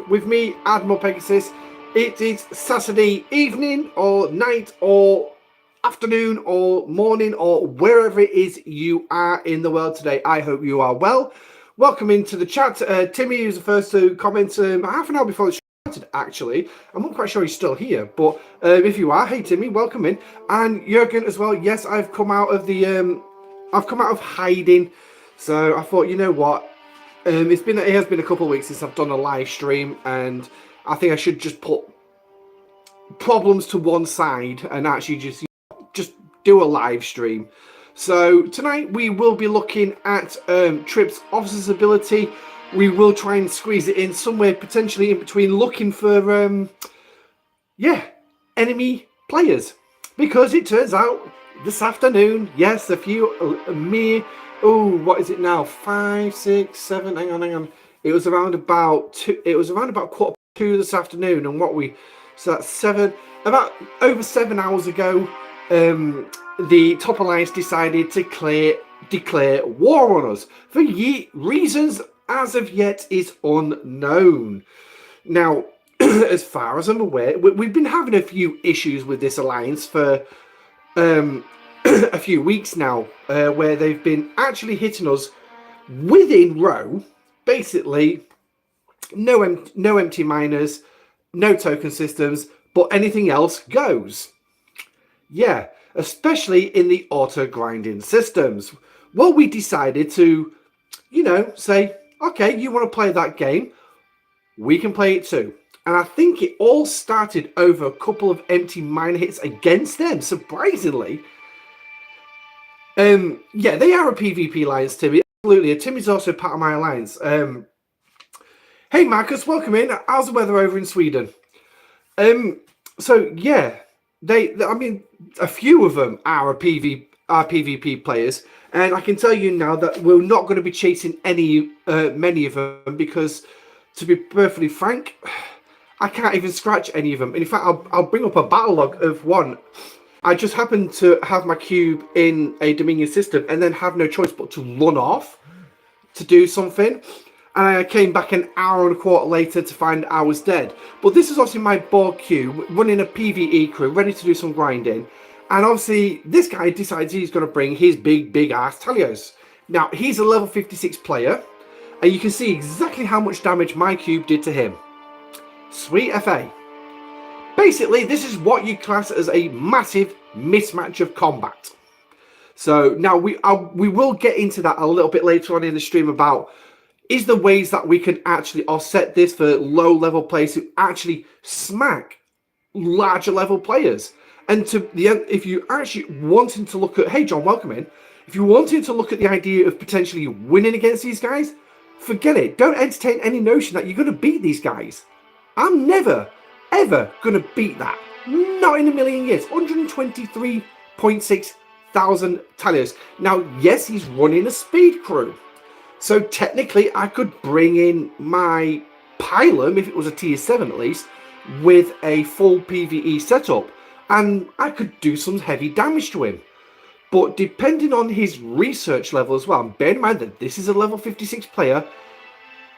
with me, Admiral Pegasus. It is Saturday evening or night or afternoon or morning or wherever it is you are in the world today. I hope you are well. Welcome into the chat. Timmy was the first to comment half an hour before the show started, actually. I'm not quite sure he's still here, but if you are, hey Timmy, welcome in. And Jurgen as well. Yes, I've come out of hiding. So I thought, you know what? It has been a couple of weeks since I've done a live stream, and I think I should just put problems to one side and actually just do a live stream. So tonight we will be looking at Trip's officer's ability. We will try and squeeze it in somewhere potentially in between, looking for enemy players, because it turns out this afternoon, yes, a mere. Oh, what is it now? 5, 6, 7. Hang on. It was around about 2. It was around about 1:45 this afternoon, and so that's 7. About over 7 hours ago, the Top Alliance decided to declare war on us for reasons as of yet is unknown. Now, as far as I'm aware, we've been having a few issues with this alliance for a few weeks now, where they've been actually hitting us within row. Basically, no empty miners, no token systems, but anything else goes. Yeah, especially in the auto grinding systems. Well, we decided to, say, okay, you want to play that game, we can play it too. And I think it all started over a couple of empty miner hits against them, surprisingly. They are a PvP alliance, Timmy. Absolutely. Timmy's also part of my alliance. Hey, Marcus, welcome in. How's the weather over in Sweden? A few of them are PvP players, and I can tell you now that we're not going to be chasing many of them, because, to be perfectly frank, I can't even scratch any of them. And in fact, I'll bring up a battle log of one. I just happened to have my cube in a Dominion system and then have no choice but to run off to do something. And I came back an hour and a quarter later to find I was dead. But this is obviously my board cube running a PvE crew, ready to do some grinding. And obviously this guy decides he's going to bring his big ass Talios. Now, he's a level 56 player, and you can see exactly how much damage my cube did to him. Sweet FA. Basically, this is what you class as a massive mismatch of combat. So now we will get into that a little bit later on in the stream about is the ways that we can actually offset this for low level players who actually smack larger level players. And to the end, if you actually wanting to look at, hey John, welcome in. If you wanted to look at the idea of potentially winning against these guys, forget it. Don't entertain any notion that you're going to beat these guys. I'm never ever gonna beat that. Not in a million years. 123.6 thousand Talios. Now, yes, he's running a speed crew, so technically I could bring in my Pylum, if it was a tier 7 at least, with a full PvE setup, and I could do some heavy damage to him. But depending on his research level as well, and bear in mind that this is a level 56 player,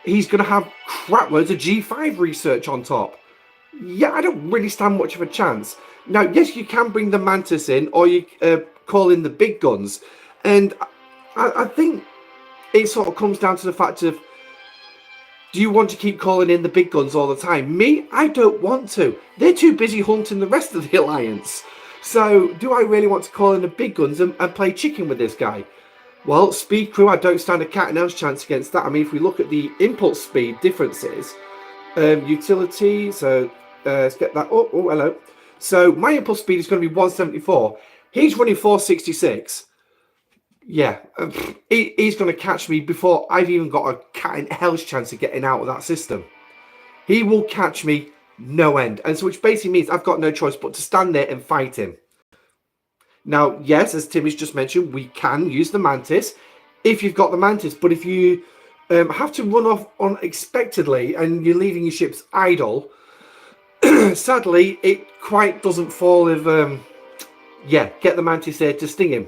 he's going to have crap loads of G5 research on top. Yeah, I don't really stand much of a chance. Now, yes, you can bring the Mantis in, or you call in the big guns. And I think it sort of comes down to the fact of, do you want to keep calling in the big guns all the time? Me, I don't want to. They're too busy hunting the rest of the Alliance. So, do I really want to call in the big guns and play chicken with this guy? Well, speed crew, I don't stand a cat and mouse chance against that. I mean, if we look at the impulse speed differences, utility, so let's get that. Oh, hello. So my impulse speed is going to be 174. He's running 466. Yeah, he's going to catch me before I've even got a cat in hell's chance of getting out of that system. He will catch me no end. And so, which basically means I've got no choice but to stand there and fight him. Now, yes, as Timmy's just mentioned, we can use the Mantis if you've got the Mantis. But if you have to run off unexpectedly and you're leaving your ships idle, sadly, it quite doesn't fall if, get the Mantis there to sting him.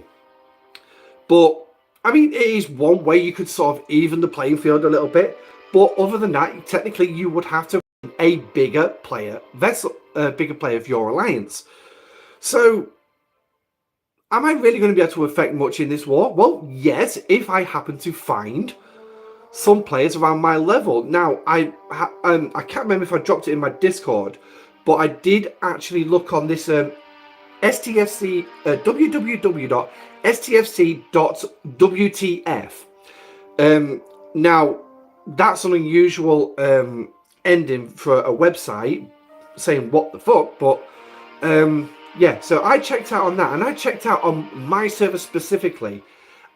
But, I mean, it is one way you could sort of even the playing field a little bit. But other than that, technically you would have to a bigger player vessel, bigger player of your alliance. So, am I really going to be able to affect much in this war? Well, yes, if I happen to find some players around my level. Now, I can't remember if I dropped it in my Discord, but I did actually look on this STFC www.stfc.wtf. Now, that's an unusual ending for a website saying what the fuck, but yeah, so I checked out on that, and I checked out on my server specifically.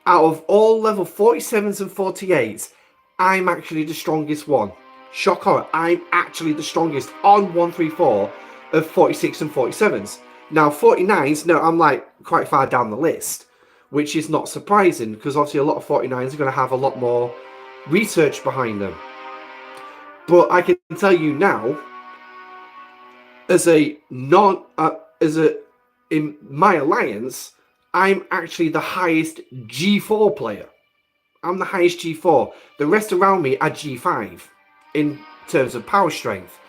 Out of all level 47s and 48s, I'm actually the strongest one. Shock horror, I'm actually the strongest on 134 of 46 and 47s. Now 49s, no, I'm like quite far down the list, which is not surprising because obviously a lot of 49s are going to have a lot more research behind them. But I can tell you now, as a in my alliance, I'm actually the highest G4 player. I'm the highest G4. The rest around me are G5 in terms of power strength.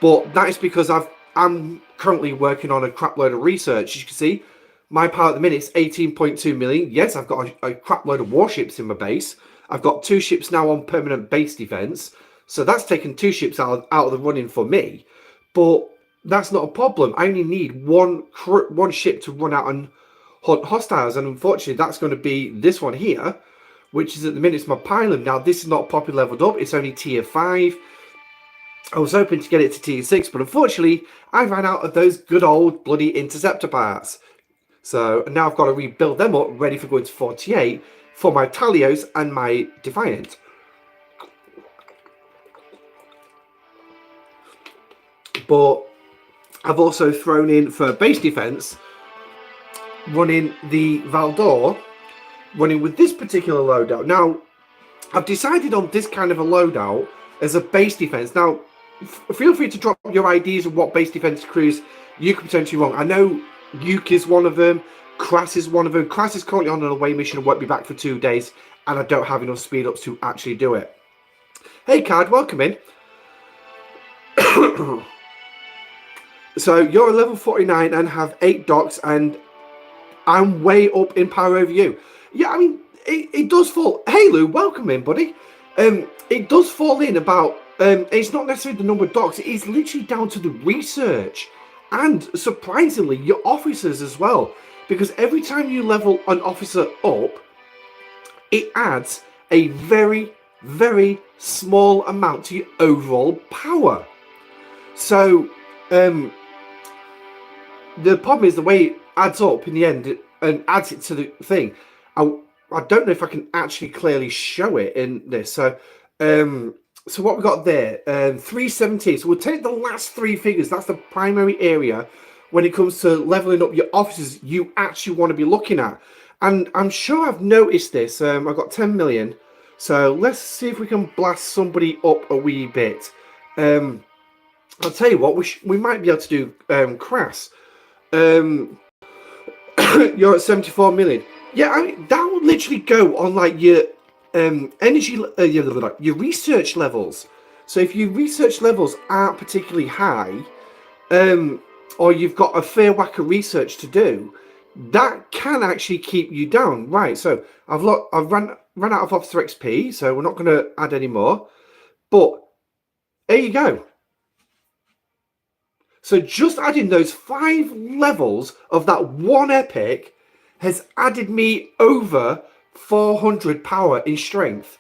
But that is because I'm currently working on a crap load of research. As you can see, my power at the minute is 18.2 million. Yes, I've got a crap load of warships in my base. I've got 2 ships now on permanent base defense. So that's taken 2 ships out of the running for me. But that's not a problem. I only need one ship to run out and hunt hostiles. And unfortunately, that's going to be this one here, which is at the minute it's my pylon. Now, this is not properly leveled up. It's only tier 5. I was hoping to get it to tier 6, but unfortunately, I ran out of those good old bloody interceptor parts. So now I've got to rebuild them up, ready for going to 48 for my Talios and my Defiant. But I've also thrown in for base defense, running the Valdor, running with this particular loadout. Now, I've decided on this kind of a loadout as a base defense. Now, feel free to drop your ideas of what base defense crews you could potentially run. I know Uke is one of them. Crass is one of them. Crass is currently on an away mission and won't be back for 2 days, and I don't have enough speed ups to actually do it. Hey, Card, welcome in. So you're a level 49 and have 8 docks, and I'm way up in power over you. Yeah, I mean, it does fall. Hey, Lou, welcome in, buddy. It does fall in about. It's not necessarily the number of docks. It is literally down to the research, and surprisingly, your officers as well. Because every time you level an officer up, it adds a very, very small amount to your overall power. So, the problem is the way it adds up in the end and adds it to the thing. I don't know if I can actually clearly show it in this. So what we got there, 317. So we'll take the last 3 figures. That's the primary area when it comes to leveling up your officers you actually want to be looking at. And I'm sure I've noticed this. I've got 10 million. So let's see if we can blast somebody up a wee bit. I'll tell you what, we might be able to do Crass. You're at 74 million. Yeah, I mean, that would literally go on like your energy, your research levels. So if your research levels aren't particularly high, or you've got a fair whack of research to do, that can actually keep you down. Right, so I've run out of officer XP, so we're not going to add any more. But there you go. So just adding those 5 levels of that one epic has added me over 400 power in strength.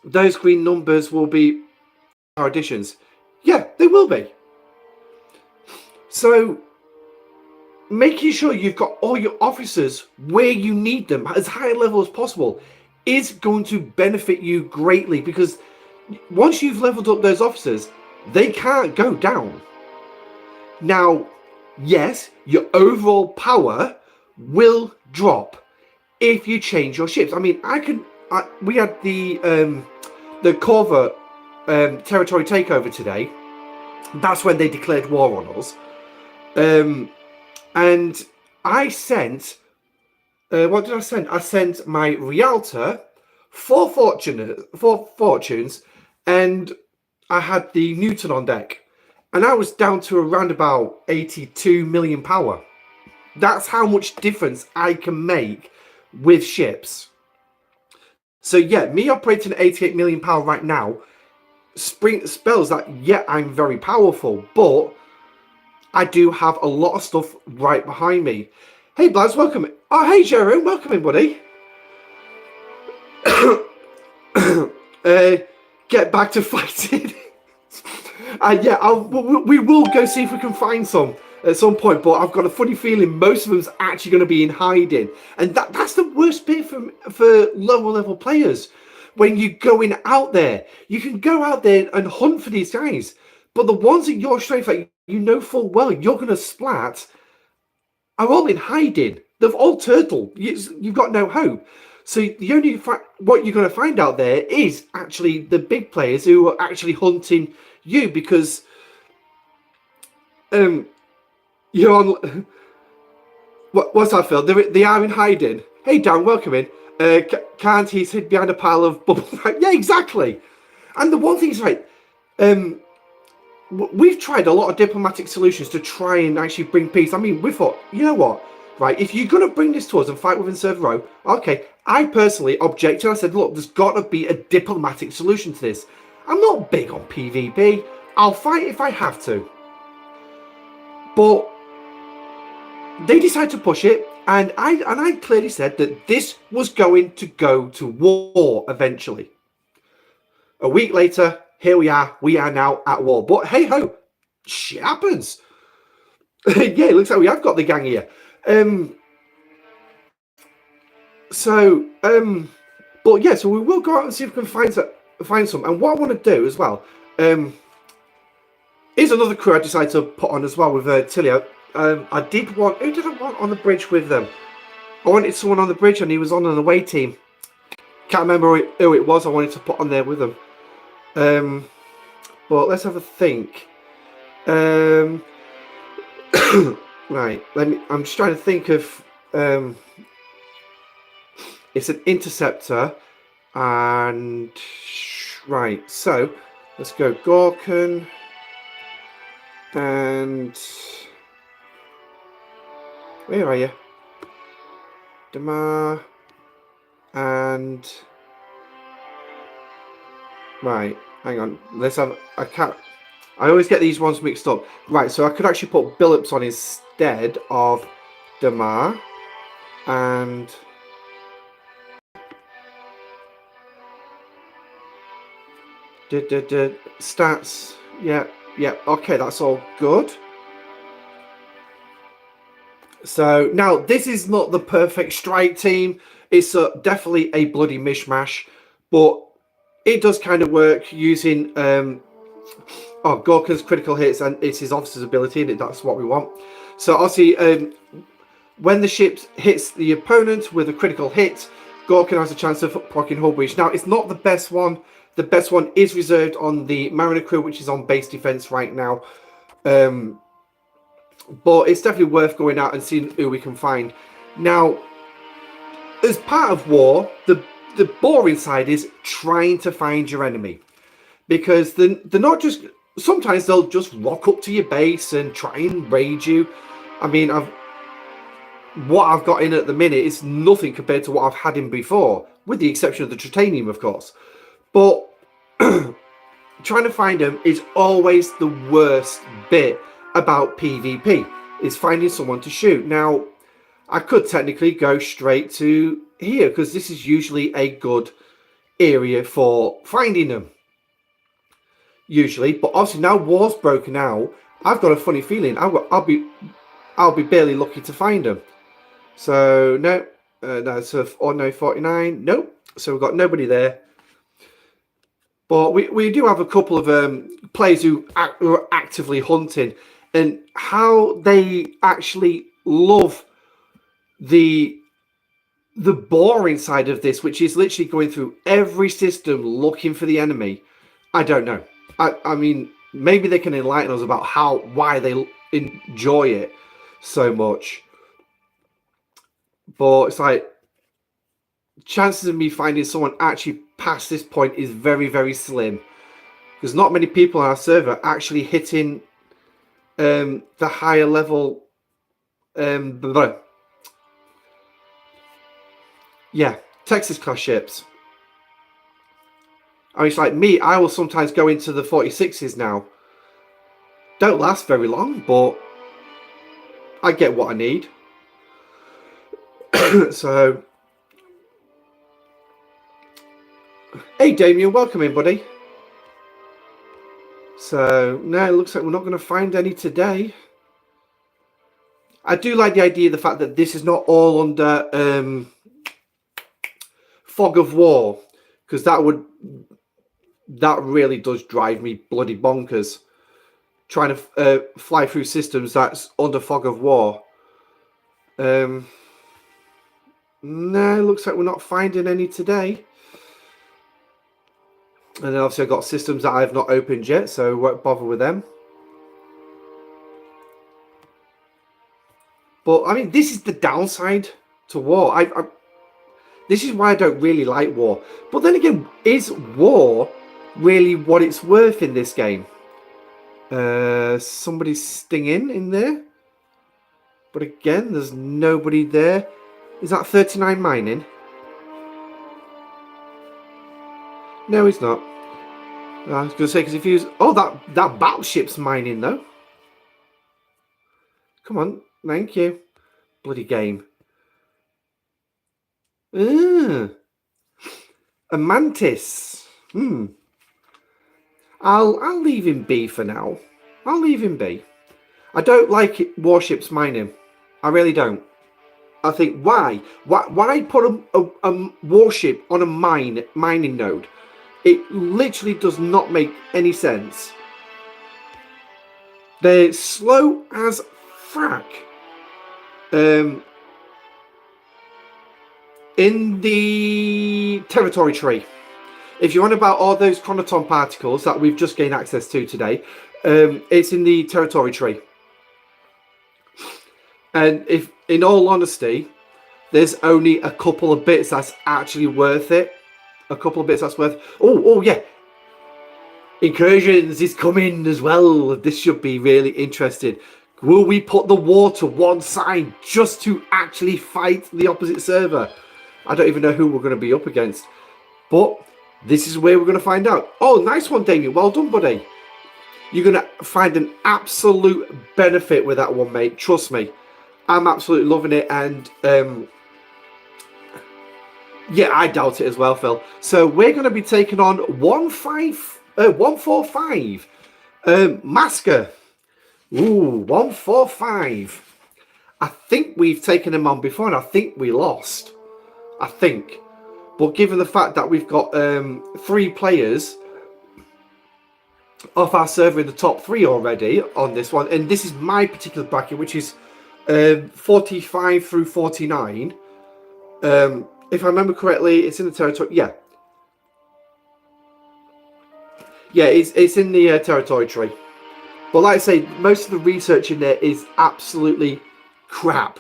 Those green numbers will be our additions. Yeah, they will be. So making sure you've got all your officers where you need them as high a level as possible is going to benefit you greatly, because once you've leveled up those officers, they can't go down. Now, yes, your overall power will drop if you change your ships. I mean, we had the Corva territory takeover today. That's when they declared war on us. And I sent, what did I send? I sent my Rialta four fortunes, and I had the Newton on deck, and I was down to around about 82 million power. That's how much difference I can make with ships. So yeah, me operating at 88 million power right now spells that, yeah, I'm very powerful, but I do have a lot of stuff right behind me. Hey, Blaz, welcome. Oh, hey, Jerome, welcome in, buddy. Get back to fighting. Yeah, we will go see if we can find some at some point, but I've got a funny feeling most of them's actually going to be in hiding, and that's the worst bit for lower level players. When you're going out there, you can go out there and hunt for these guys, but the ones that you're straight for, you know full well you're going to splat, are all in hiding. They've all turtle. You've got no hope. So the only what you're going to find out there is actually the big players who are actually hunting you, because you're on. What's that, Phil? They are in hiding. Hey, Dan, welcome in. Can't he hid behind a pile of bubbles? Yeah, exactly. And the one thing is, right, we've tried a lot of diplomatic solutions to try and actually bring peace. I mean, we thought, you know what, right, if you're going to bring this to us and fight within Server Row, okay, I personally objected. I said, look, there's got to be a diplomatic solution to this. I'm not big on PvP. I'll fight if I have to. But they decided to push it, and I clearly said that this was going to go to war eventually. A week later, here we are. We are now at war. But hey ho, shit happens. Yeah, it looks like we have got the gang here. But yeah, so we will go out and see if we can find some. And what I want to do as well, is another crew I decided to put on as well with Tilio. I did want. Who did I want on the bridge with them? I wanted someone on the bridge, and he was on an away team. Can't remember who it was. I wanted to put on there with them. But let's have a think. Right. I'm just trying to think of. It's an interceptor, and right. So let's go Gorkin and. Where are you? Damar and right, hang on. Let's have I always get these ones mixed up. Right, so I could actually put Billups on instead of Damar and stats. Yeah, okay, that's all good. So now this is not the perfect strike team. It's definitely a bloody mishmash, but it does kind of work using Gorkan's critical hits, and it's his officer's ability, and that's what we want. So obviously, when the ship hits the opponent with a critical hit, Gorkan has a chance of proccing hull breach. Now it's not the best one. The best one is reserved on the Mariner crew, which is on base defense right now. But it's definitely worth going out and seeing who we can find. Now, as part of war, the boring side is trying to find your enemy. Because they're not just... Sometimes they'll just rock up to your base and try and raid you. I mean, what I've got in at the minute is nothing compared to what I've had in before. With the exception of the Tritanium, of course. But trying to find them is always the worst bit about PvP, is finding someone to shoot. Now, I could technically go straight to here, because this is usually a good area for finding them. Usually, but obviously now war's broken out, I've got a funny feeling I'll be barely lucky to find them. So no, so no 49, nope. So we've got nobody there. But we do have a couple of players who are actively hunting, and how they actually love the boring side of this, which is literally going through every system looking for the enemy. I don't know. I mean, maybe they can enlighten us about why they enjoy it so much. But it's like, chances of me finding someone actually past this point is very, very slim. Because not many people on our server actually hitting the higher level. Yeah, Texas class ships. I mean, it's like me, I will sometimes go into the 46s now. Don't last very long, but I get what I need. So, hey Damien, welcome in, buddy. So, no, it looks like we're not going to find any today. I do like the idea of the fact that this is not all under fog of war, because that really does drive me bloody bonkers. Trying to fly through systems that's under fog of war. No, it looks like we're not finding any today. And then obviously I've got systems that I've not opened yet, so I won't bother with them. But, I mean, this is the downside to war. This is why I don't really like war. But then again, is war really what it's worth in this game? Somebody's stinging in there. But again, there's nobody there. Is that 39 mining? No, he's not. I was going to say, because if he was... Oh, that battleship's mining, though. Come on. Thank you. Bloody game. A mantis. I'll leave him be for now. I'll leave him be. I don't like it, warships mining. I really don't. I think, why? Why put a warship on a mining node? It literally does not make any sense. They're slow as frack. In the territory tree. If you're on about all those chronoton particles that we've just gained access to today, it's in the territory tree. And if, in all honesty, there's only a couple of bits that's actually worth it. A couple of bits that's worth... Oh, yeah. Incursions is coming as well. This should be really interesting. Will we put the war to one side just to actually fight the opposite server? I don't even know who we're going to be up against. But this is where we're going to find out. Oh, nice one, Damien. Well done, buddy. You're going to find an absolute benefit with that one, mate. Trust me. I'm absolutely loving it. And, yeah, I doubt it as well, Phil. So we're going to be taking on 145 Masker. Ooh, 145. I think we've taken him on before, and I think we lost. I think. But given the fact that we've got 3 players off our server in the top 3 already on this one, and this is my particular bracket, which is 45 through 49. If I remember correctly, it's in the territory. Yeah. Yeah, it's in the territory tree. But like I say, most of the research in there is absolutely crap.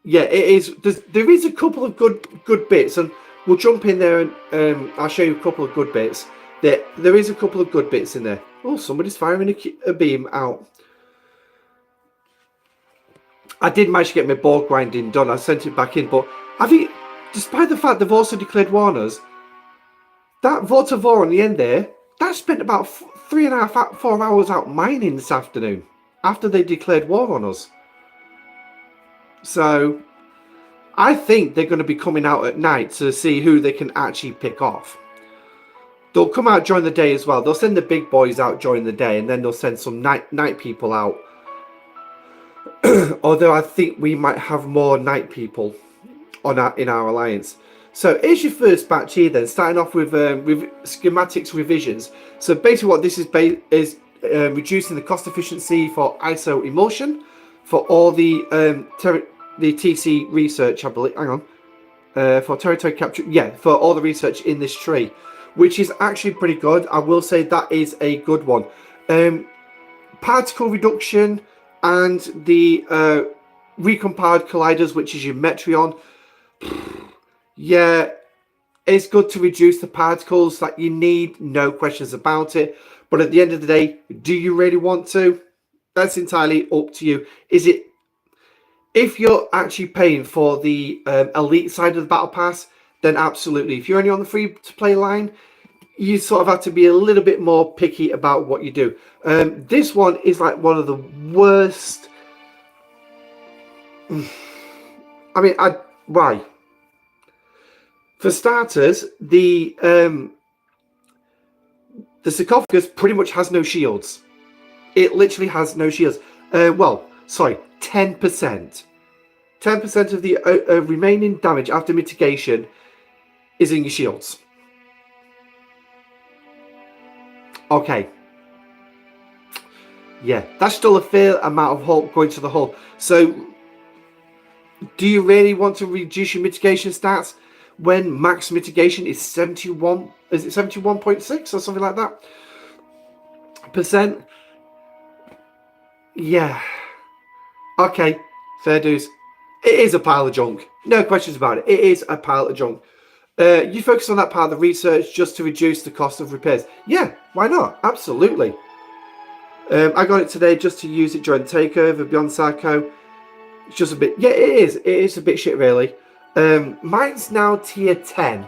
Yeah, it is. There is a couple of good bits, and we'll jump in there and I'll show you a couple of good bits. There is a couple of good bits in there. Oh, somebody's firing a beam out. I did manage to get my board grinding done. I sent it back in, but I think, despite the fact they've also declared war on us, that vote of war on the end there, that spent about 3.5, 4 hours out mining this afternoon after they declared war on us. So I think they're going to be coming out at night to see who they can actually pick off. They'll come out during the day as well. They'll send the big boys out during the day, and then they'll send some night people out. Although I think we might have more night people in our alliance. So here's your first batch here then, starting off with schematics revisions. So basically what this is reducing the cost efficiency for ISO emulsion for all the TC research, I believe. Hang on. For territory capture. Yeah, for all the research in this tree, which is actually pretty good. I will say that is a good one. Particle reduction and the recompiled colliders, which is your Metreon. Yeah, it's good to reduce the particles that you need, no questions about it. But at the end of the day, do you really want to? That's entirely up to you. Is it, if you're actually paying for the elite side of the battle pass, then absolutely. If you're only on the free to play line, you sort of have to be a little bit more picky about what you do. This one is like one of the worst. I mean, why? For starters, the sarcophagus pretty much has no shields. It literally has no shields. Well, sorry, 10%. 10% of the remaining damage after mitigation is in your shields. Okay. Yeah, that's still a fair amount of hull going to the hull. So, do you really want to reduce your mitigation stats when max mitigation is 71? Is it 71.6 or something like that? Percent? Yeah. Okay, fair dues. It is a pile of junk. No questions about it. It is a pile of junk. You focus on that part of the research just to reduce the cost of repairs. Yeah, why not? Absolutely. I got it today just to use it during takeover beyond Psycho. It's just a bit. Yeah, it is. It is a bit shit, really. Mine's now tier 10.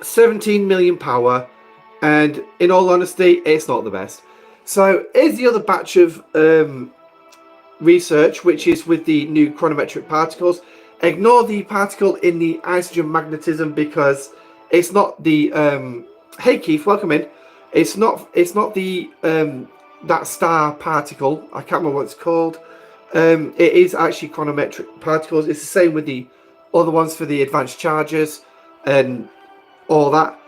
17 million power, and in all honesty, it's not the best. So here's the other batch of research, which is with the new chronometric particles. Ignore the particle in the isogen magnetism because it's not the hey Keith, welcome in. It's not the that star particle. I can't remember what it's called. It is actually chronometric particles. It's the same with the other ones for the advanced chargers and all that.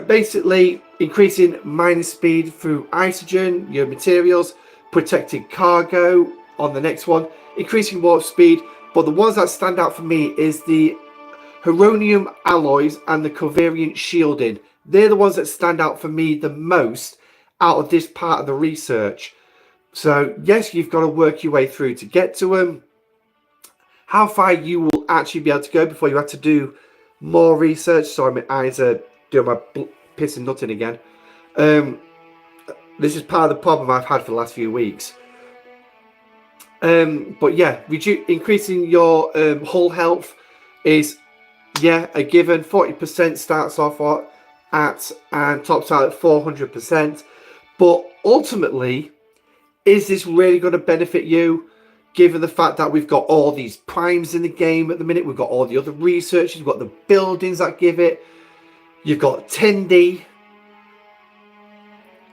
Basically increasing mining speed through isogen, your materials, protecting cargo on the next one, increasing warp speed. But the ones that stand out for me is the Heronium alloys and the covariant shielding. They're the ones that stand out for me the most out of this part of the research. So yes, you've got to work your way through to get to them. How far you will actually be able to go before you have to do more research. Sorry, my eyes are doing my pissing nutting again. This is part of the problem I've had for the last few weeks. But yeah, increasing your hull health is, yeah, a given. 40% starts off at and tops out at 400%. But ultimately, is this really going to benefit you? Given the fact that we've got all these primes in the game at the minute, we've got all the other researchers, we've got the buildings that give it, you've got Tindy.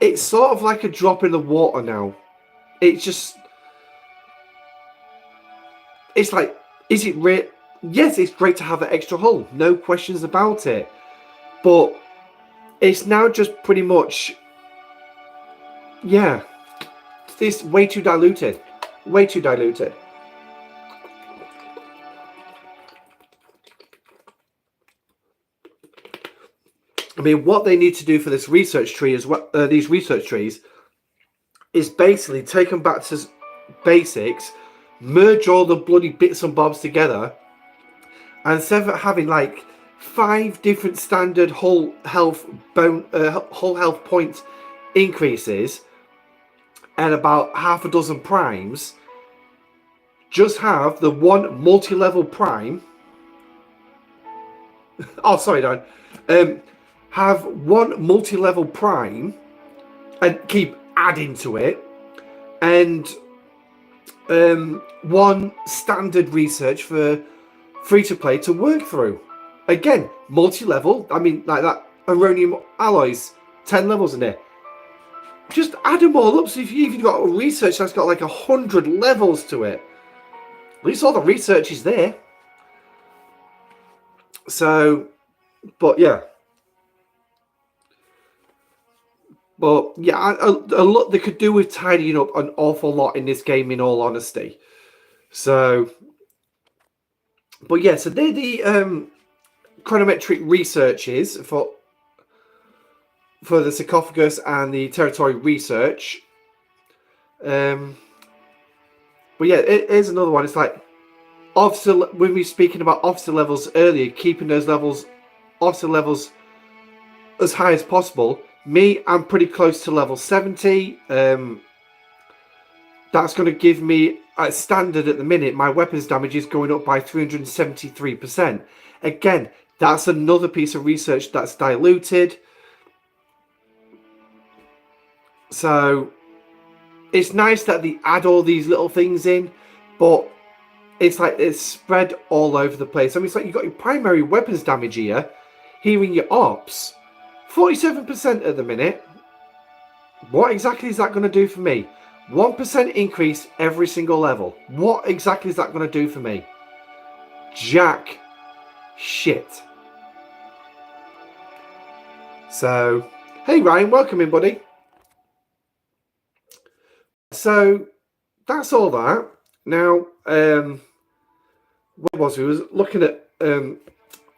It's sort of like a drop in the water now. It's just, it's like, is it real? Yes, it's great to have that extra hull, no questions about it. But it's now just pretty much, yeah, it's way too diluted. Way too diluted. I mean, what they need to do for this research tree is what these research trees is basically take them back to basics, merge all the bloody bits and bobs together, and instead of having like 5 different standard hull health point increases and about half a dozen primes, just have the one multi-level prime. Oh, sorry, Dan. Have one multi-level prime and keep adding to it, and one standard research for free-to-play to work through. Again, multi-level. I mean, like that Heronium alloys, 10 levels in there. Just add them all up. So if you've got a research that's got like 100 levels to it, at least all the research is there. So, but yeah. But yeah, a lot they could do with tidying up an awful lot in this game, in all honesty. So, but yeah, so they're the chronometric researches for the sarcophagus and the territory research. But yeah, here's another one. It's like, officer, when we were speaking about officer levels earlier, keeping those officer levels as high as possible. Me, I'm pretty close to level 70. That's going to give me, at standard at the minute, my weapons damage is going up by 373%. Again, that's another piece of research that's diluted. So it's nice that they add all these little things in, but it's like it's spread all over the place. I mean, it's like you've got your primary weapons damage here in your ops, 47% at the minute. What exactly is that going to do for me? 1% increase every single level. What exactly is that going to do for me? Jack shit. So, hey Ryan, welcome in, buddy. So, that's all that. Now, where was we? We was looking at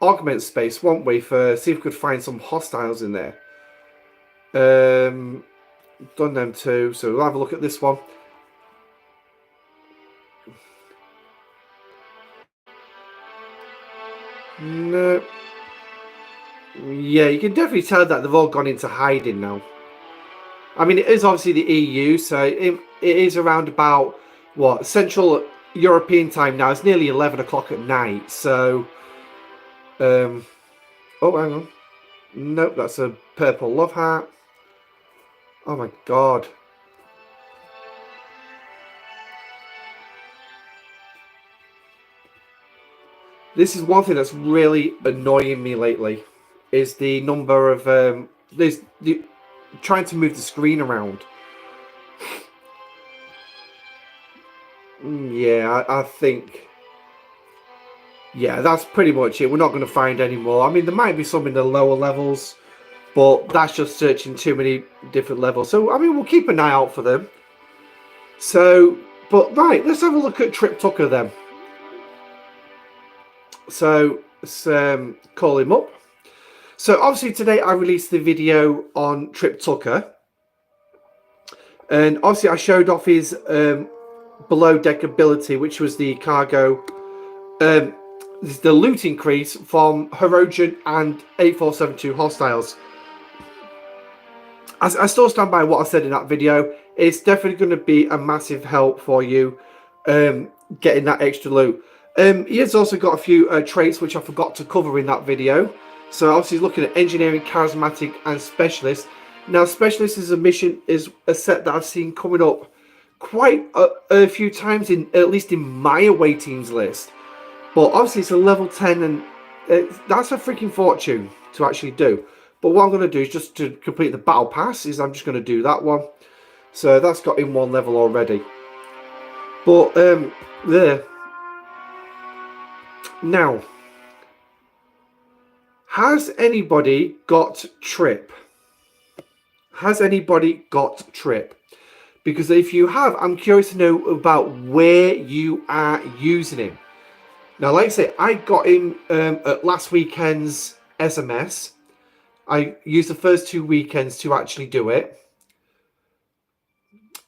augment space, weren't we, for see if we could find some hostiles in there. Done them too, so we'll have a look at this one. No. Yeah, you can definitely tell that they've all gone into hiding now. I mean, it is obviously the EU, so it is around about, what, Central European time now. It's nearly 11 o'clock at night, so... oh, hang on. Nope, that's a purple love heart. Oh my god. This is one thing that's really annoying me lately, is the number of trying to move the screen around. Yeah, I think, yeah, that's pretty much it. We're not going to find any more. I mean, there might be some in the lower levels, but that's just searching too many different levels. So, I mean, we'll keep an eye out for them. So, but right, let's have a look at Trip Tucker then. So, let's call him up. So, obviously, today I released the video on Trip Tucker. And obviously, I showed off his below deck ability, which was the cargo, the loot increase from Hirogen and 8472 hostiles. I still stand by what I said in that video. It's definitely going to be a massive help for you getting that extra loot. He has also got a few traits which I forgot to cover in that video. So obviously he's looking at engineering, charismatic, and specialist. Now specialist is a set that I've seen coming up quite a few times, in at least in my away teams list. But obviously it's a level 10, and that's a freaking fortune to actually do. But what I'm going to do is just to complete the battle pass, is I'm just going to do that one. So that's got in one level already. But there. Now, has anybody got Trip? Has anybody got Trip? Because if you have, I'm curious to know about where you are using him. Now, like I say, I got him at last weekend's SMS. I used the first 2 weekends to actually do it.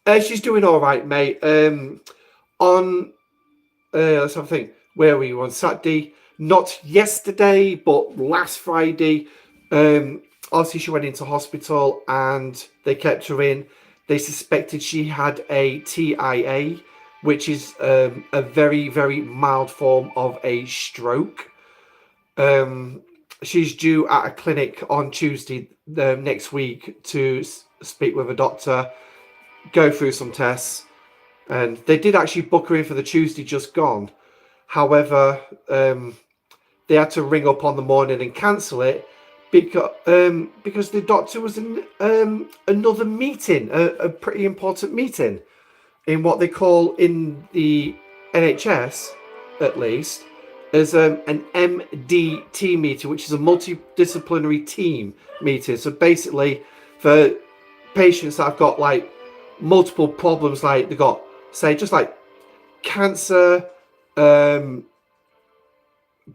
She's doing all right, mate. Let's have a think. Where were you on Saturday? Not yesterday, but last Friday. Obviously, she went into hospital and they kept her in. They suspected she had a TIA, which is a very, very mild form of a stroke. She's due at a clinic on Tuesday next week to speak with a doctor, go through some tests. And they did actually book her in for the Tuesday just gone. However, they had to ring up on the morning and cancel it because the doctor was in another meeting, a pretty important meeting, in what they call in the NHS, at least, as an MDT meeting, which is a multidisciplinary team meeting. So basically, for patients that have got like multiple problems, like they've got, say, just like cancer,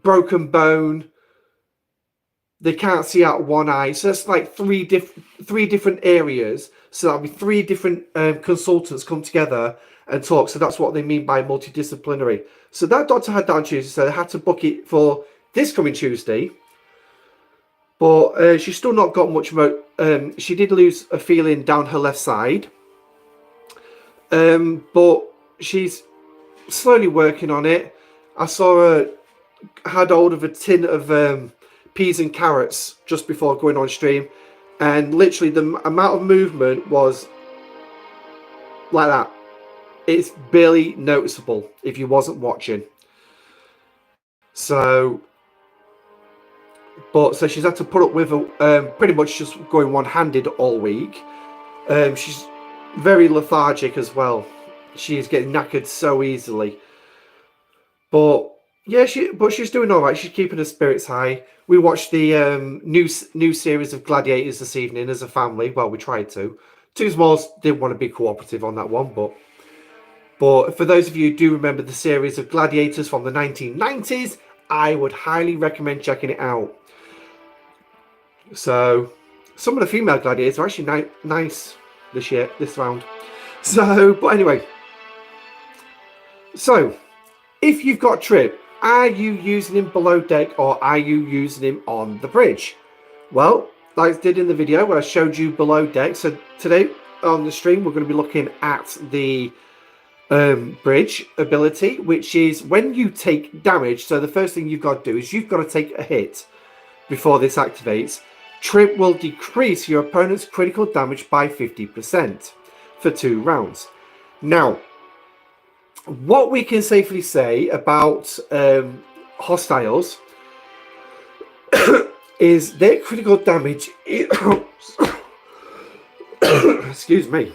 broken bone, they can't see out one eye, so that's like three different areas. So that'll be 3 different consultants come together and talk. So that's what they mean by multidisciplinary. So that doctor had that on Tuesday, so they had to book it for this coming Tuesday. But she's still not got much more. She did lose a feeling down her left side. But she's slowly working on it. I saw her had hold of a tin of peas and carrots just before going on stream. And literally the amount of movement was like that. It's barely noticeable if you wasn't watching. So she's had to put up with pretty much just going one-handed all week. She's very lethargic as well. She's getting knackered so easily. But yeah, she's doing all right. She's keeping her spirits high. We watched the new series of Gladiators this evening as a family. Well, we tried to. Two Smalls didn't want to be cooperative on that one, but for those of you who do remember the series of Gladiators from the 1990s, I would highly recommend checking it out. So some of the female gladiators are actually nice this round. So, but anyway. So, if you've got Trip, are you using him below deck or are you using him on the bridge? Well, like I did in the video where I showed you below deck. So today on the stream, we're going to be looking at the bridge ability, which is when you take damage. So the first thing you've got to do is you've got to take a hit before this activates. Trip will decrease your opponent's critical damage by 50% for 2 rounds. Now, what we can safely say about hostiles is their critical damage excuse me.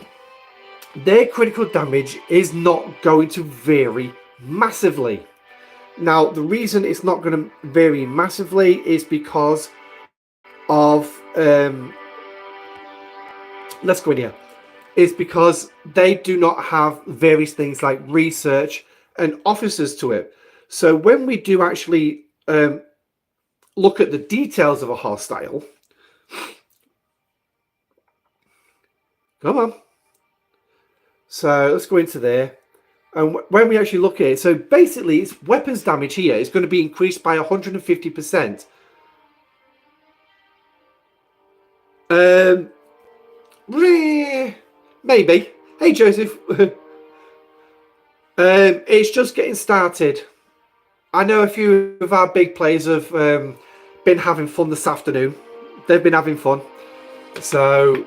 Their critical damage is not going to vary massively. Now, the reason it's not going to vary massively is because of let's go in here. Is because they do not have various things like research and officers to it. So when we do actually look at the details of a hostile, come on. So let's go into there. And when we actually look at it, so basically its weapons damage here is going to be increased by 150%. Maybe. Hey, Joseph. It's just getting started. I know a few of our big players have been having fun this afternoon. They've been having fun. So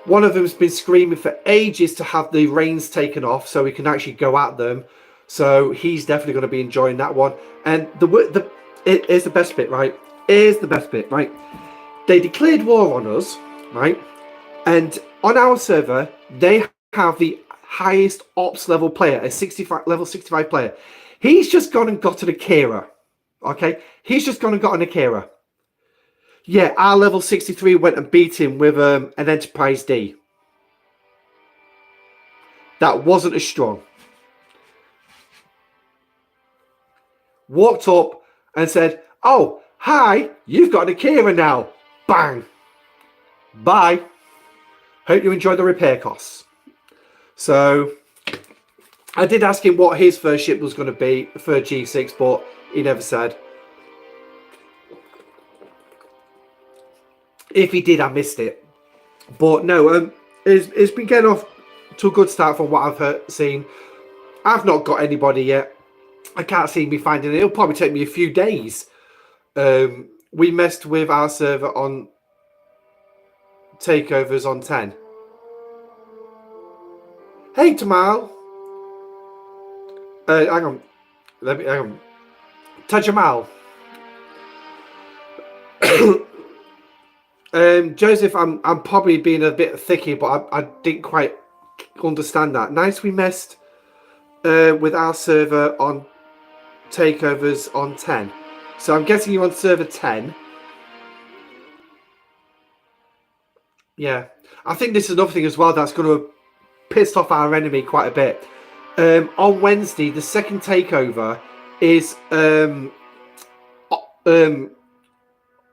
one of them's been screaming for ages to have the reins taken off so we can actually go at them. So he's definitely going to be enjoying that one. And here's the best bit, right? Here's the best bit, right? They declared war on us, right? And on our server, they have the highest ops level player, a level 65 player. He's just gone and got an Akira. Okay? He's just gone and got an Akira. Yeah, our level 63 went and beat him with an Enterprise D. That wasn't as strong. Walked up and said, "Oh, hi, you've got an Akira now." Bang. Bye. Hope you enjoy the repair costs. So I did ask him what his first ship was going to be for G6, but he never said. If he did, I missed it. But no, it's been getting off to a good start from what I've seen. I've not got anybody yet. I can't see me finding it. It'll probably take me a few days. We messed with our server on takeovers on 10. Hey, Tamal. Hang on. Hang on. Tajamal. Joseph, I'm probably being a bit thicky, but I didn't quite understand that. Nice, we messed with our server on takeovers on 10. So I'm guessing you're on server 10. Yeah, I think this is another thing as well that's going to piss off our enemy quite a bit. On Wednesday, the second takeover is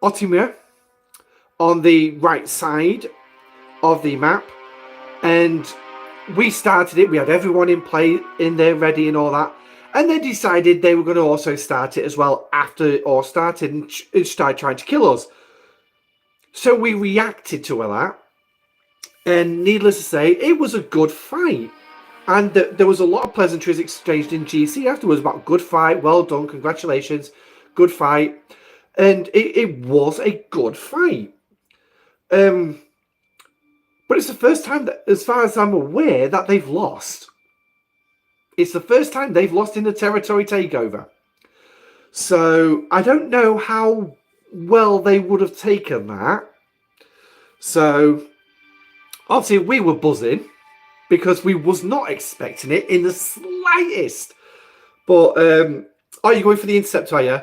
Otimir on the right side of the map, and we started it. We had everyone in there ready and all that. And they decided they were going to also start it as well after it all started and started trying to kill us. So we reacted to that. And needless to say, it was a good fight. And there was a lot of pleasantries exchanged in GC afterwards about good fight, well done, congratulations, good fight. And it was a good fight. But it's the first time that, as far as I'm aware, that they've lost. It's the first time they've lost in the territory takeover. So I don't know how well they would have taken that. So obviously we were buzzing because we was not expecting it in the slightest. But are you going for the Interceptor, are you?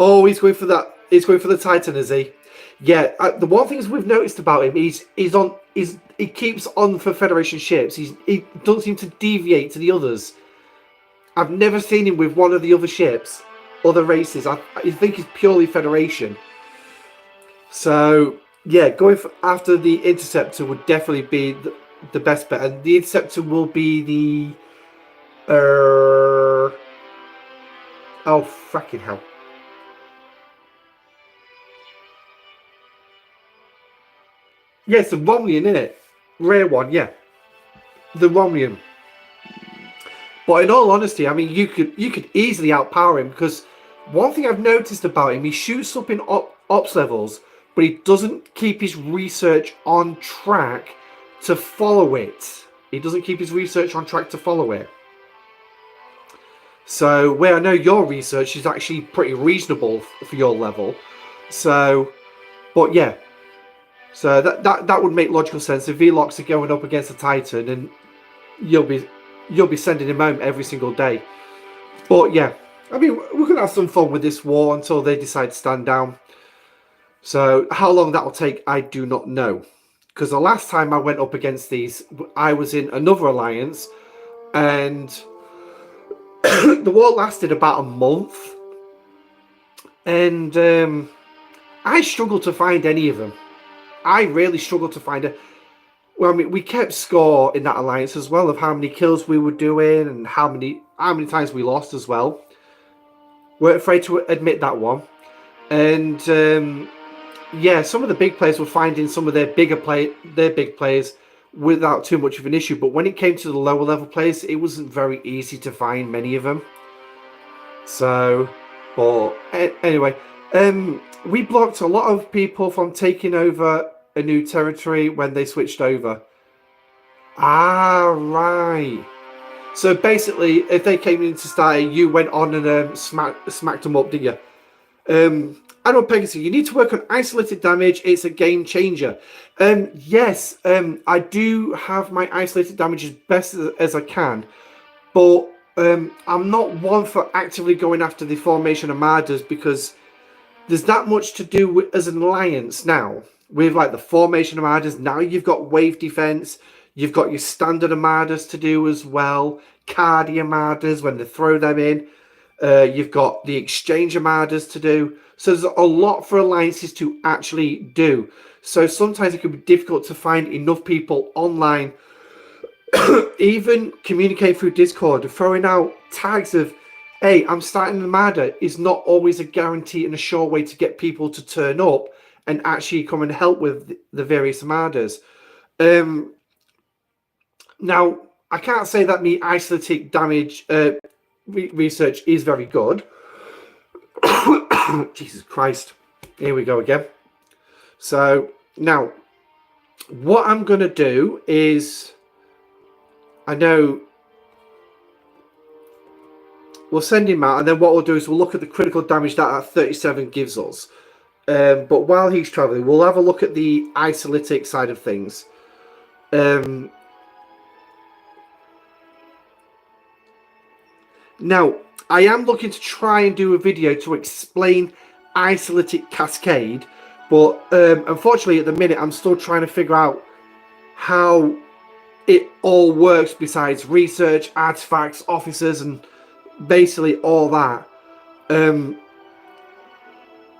Oh, he's going for that. He's going for the Titan, is he? Yeah. The one thing we've noticed about him, he keeps on for Federation ships. He doesn't seem to deviate to the others. I've never seen him with one of the other ships, other races. I think he's purely Federation. So yeah, going for, after the Interceptor would definitely be the best bet, and the Interceptor will be the oh fucking hell. Yes, the Romulus, isn't it? Rare one, yeah. The Romulus. But in all honesty, I mean, you could easily outpower him, because one thing I've noticed about him, he shoots up in ops levels, but he doesn't keep his research on track to follow it. He doesn't keep his research on track to follow it. So, where I know your research is actually pretty reasonable for your level. So, but yeah. So that would make logical sense. If V-Locks are going up against a Titan, and you'll be sending him home every single day. But yeah, I mean, we're gonna have some fun with this war until they decide to stand down. So how long that will take, I do not know. Because the last time I went up against these, I was in another alliance, and the war lasted about a month, and I struggled to find any of them. I really struggled to find it. Well, I mean, we kept score in that alliance as well of how many kills we were doing and how many times we lost as well. We're afraid to admit that one. And yeah, some of the big players were finding some of their big players without too much of an issue. But when it came to the lower level players, it wasn't very easy to find many of them. So, but anyway, we blocked a lot of people from taking over a new territory when they switched over. Ah, right. So basically, if they came into Starter, you went on and smacked them up, didn't you? I know, Pegasus, you need to work on isolated damage. It's a game changer. Yes, I do have my isolated damage as best as I can, but I'm not one for actively going after the formation armadas, because there's that much to do with, as an alliance now, with like the formation armadas. Now you've got wave defense, you've got your standard armadas to do as well, cardi armadas when they throw them in, you've got the exchange armadas to do. So there's a lot for alliances to actually do. So sometimes it can be difficult to find enough people online, even communicate through Discord, throwing out tags of, hey, I'm starting an armada, is not always a guarantee and a sure way to get people to turn up and actually come and help with the various armadas. Now, I can't say that my isolytic damage research is very good. Jesus Christ. Here we go again. So, now, what I'm going to do is, I know we'll send him out, and then what we'll do is we'll look at the critical damage that 37 gives us. But while he's traveling, we'll have a look at the isolytic side of things. Now, I am looking to try and do a video to explain isolytic cascade, but unfortunately at the minute I'm still trying to figure out how it all works, besides research, artifacts, officers, and basically all that.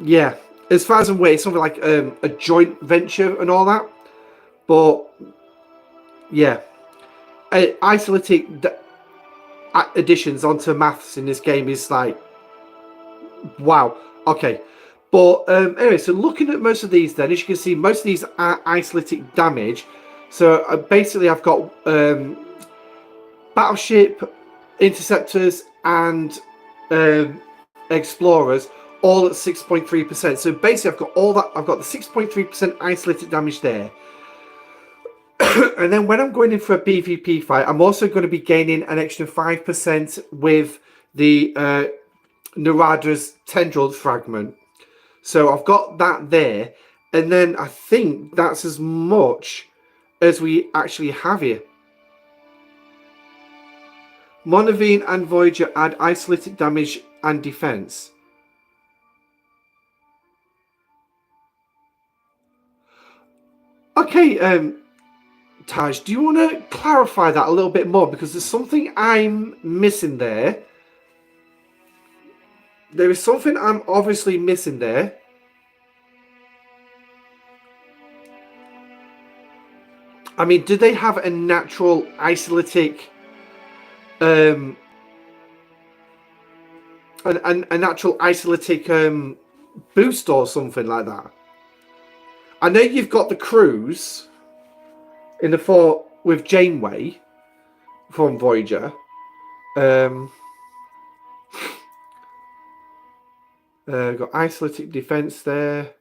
Yeah, as far as I'm aware, it's something like a joint venture and all that. But Yeah. Isolytic additions onto maths in this game is like, wow. Okay. But anyway, so looking at most of these then, as you can see, most of these are isolytic damage. So basically I've got battleship, interceptors, and explorers all at 6.3%. So basically I've got all that. I've got the 6.3% isolytic damage there. And then when I'm going in for a PvP fight, I'm also going to be gaining an extra 5% with the Narada's Tendril fragment. So I've got that there. And then I think that's as much as we actually have here. Monavine and Voyager add isolytic damage and defense. Okay, Taj, do you want to clarify that a little bit more? Because there's something I'm missing there. There is something I'm obviously missing there. I mean, do they have a natural isolytic, a natural isolytic boost or something like that? I know you've got the cruise in the fort with Janeway from Voyager. Got isolytic defense there.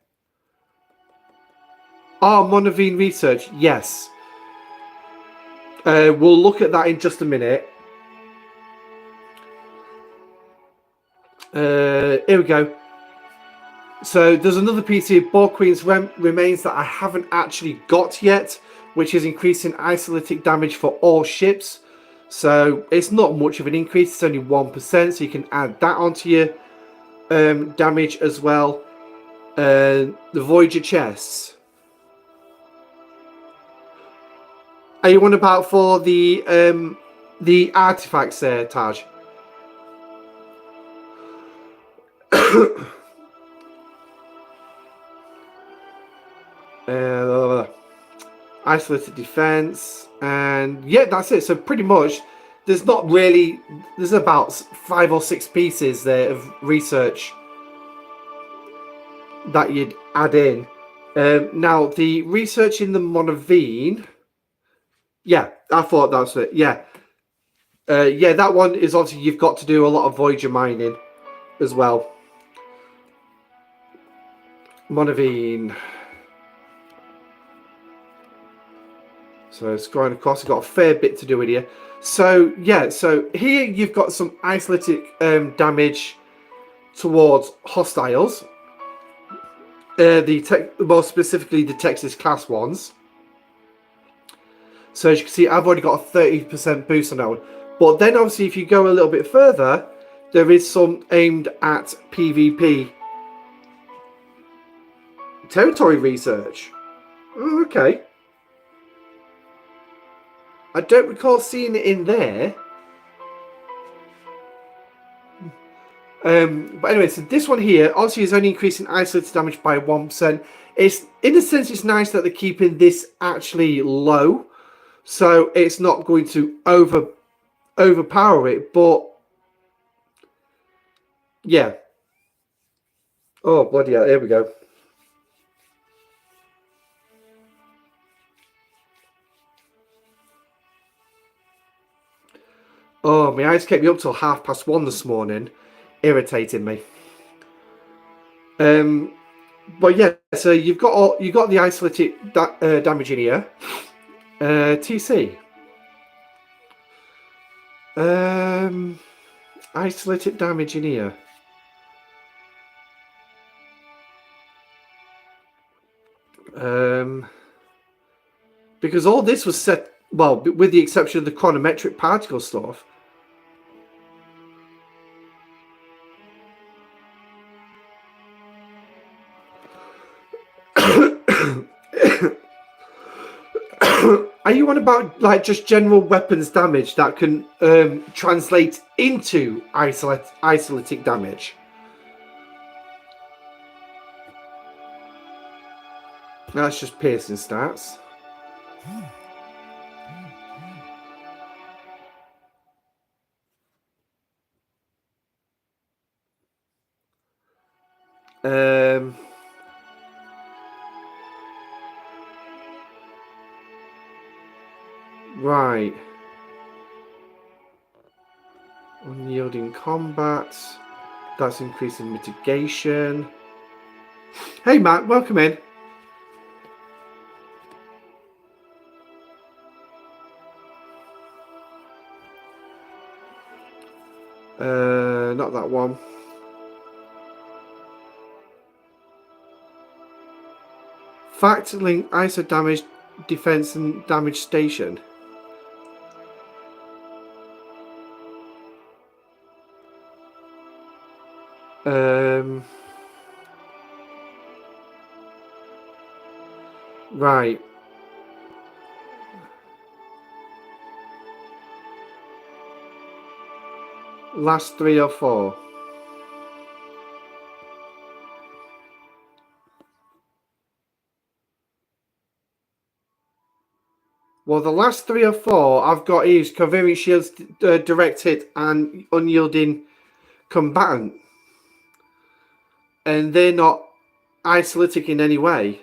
Oh, Monavine research, yes. We'll look at that in just a minute. Here we go. So there's another piece here, Borg Queen's remains that I haven't actually got yet, which is increasing isolytic damage for all ships. So it's not much of an increase, it's only 1%, so you can add that onto your damage as well. The Voyager chests. Are you on about for the artifacts there, Taj? Isolated defense, and yeah, that's it. So pretty much, there's not really. There's about 5 or 6 pieces there of research that you'd add in. Now the research in the Monavine. Yeah, I thought that's it. Yeah, yeah, that one is obviously you've got to do a lot of Voyager mining as well. Monavine. So scrolling across, I've got a fair bit to do with here. So yeah, so here you've got some isolytic damage towards hostiles. More specifically the Texas class ones. So as you can see, I've already got a 30% boost on that one. But then obviously if you go a little bit further, there is some aimed at PvP territory research. Oh, okay. I don't recall seeing it in there. But anyway, so this one here obviously is only increasing isolated damage by 1%. It's in a sense it's nice that they're keeping this actually low, so it's not going to overpower it. But yeah. Oh bloody hell! Here we go. Oh, my eyes kept me up till 1:30 this morning, irritating me. But yeah, so you've got the isolytic damage in here. TC. Isolytic damage in here. Because all this was set, well, with the exception of the chronometric particle stuff. Are you on about like just general weapons damage that can translate into isolytic damage? That's just piercing stats. Right. Unyielding combat. That's increasing mitigation. Hey Matt, welcome in. Not that one. Factoring ISO damage, defense and damage station. Right. Last 3 or 4. Well, the last 3 or 4 I've got is Covariant Shields, Direct Hit, and Unyielding Combatant. And they're not isolytic in any way.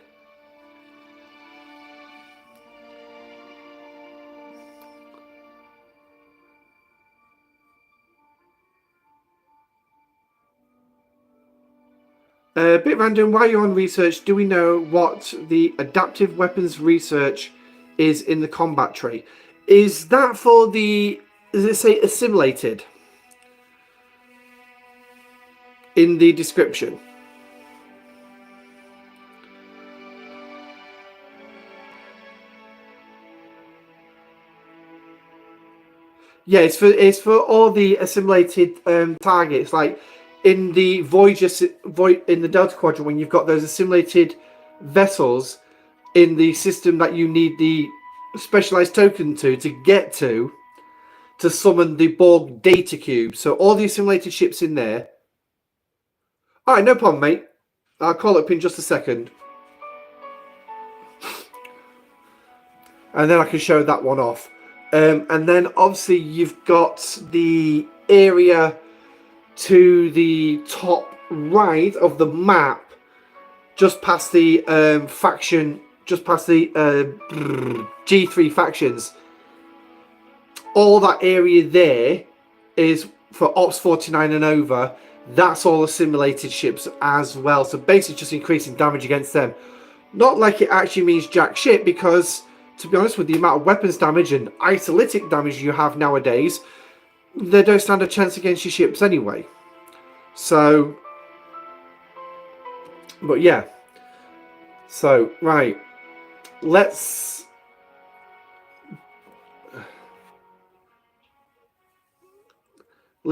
A bit random, while you're on research, do we know what the adaptive weapons research is in the combat tree? Is that for the, does it say assimilated in the description? Yeah, it's for all the assimilated targets, like in the Voyager, in the Delta Quadrant, when you've got those assimilated vessels in the system that you need the specialized token to get to summon the Borg data cube. So all the assimilated ships in there. All right, no problem, mate. I'll call it up in just a second. And then I can show that one off. And then obviously you've got the area to the top right of the map, just past the faction, just past the G3 factions. All that area there is for Ops 49 and over. That's all assimilated ships as well. So basically just increasing damage against them. Not like it actually means jack shit, because to be honest, with the amount of weapons damage and isolytic damage you have nowadays, they don't stand a chance against your ships anyway. So, but yeah. So, right. Let's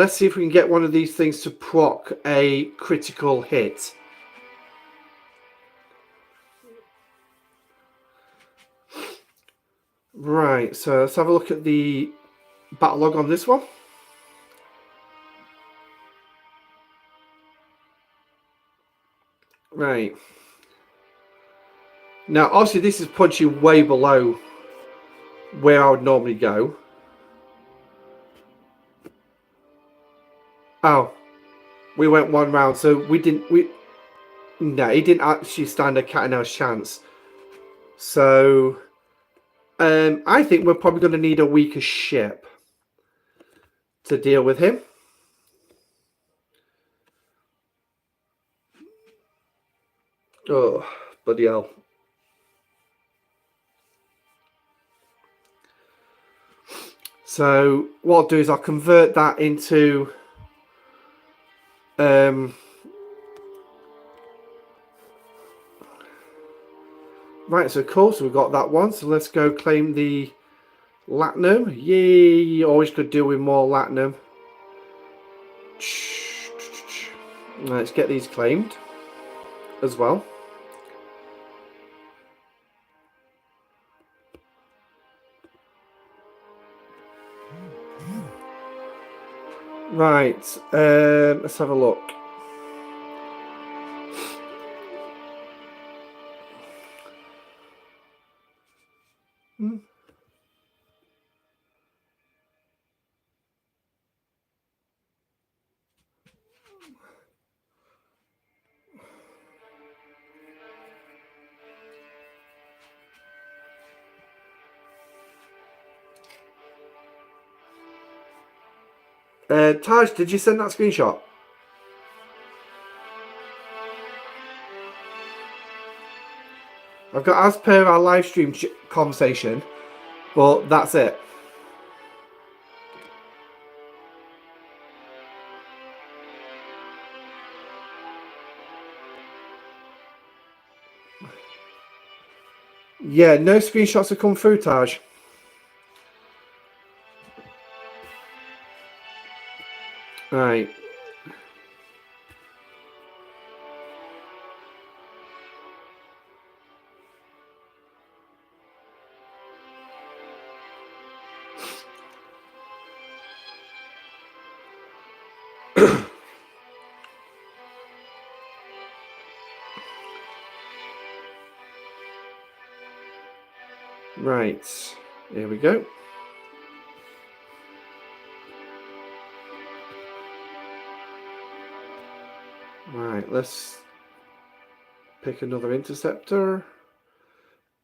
see if we can get one of these things to proc a critical hit. Right, so let's have a look at the battle log on this one. Right. Now, obviously, this is punching way below where I would normally go. Oh, we went one round, so we didn't. No, he didn't actually stand a cat and mouse chance. So, I think we're probably going to need a weaker ship to deal with him. Oh, bloody hell. So what I'll do is I'll convert that into right, so cool, so we've got that one. So let's go claim the Latinum. Yay, always could do with more Latinum. Let's get these claimed as well. Right, let's have a look. Taj, did you send that screenshot? I've got as per our live stream conversation, but that's it. Yeah, no screenshots have come through, Taj. Right. Right. Here we go. Right, let's pick another interceptor.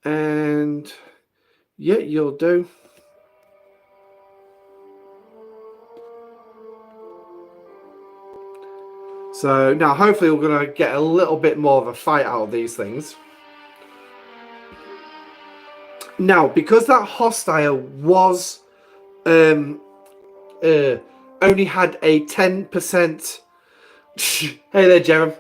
And yeah, you'll do. So now hopefully we're going to get a little bit more of a fight out of these things. Now, because that hostile was only had a 10%... Hey there, Jerem.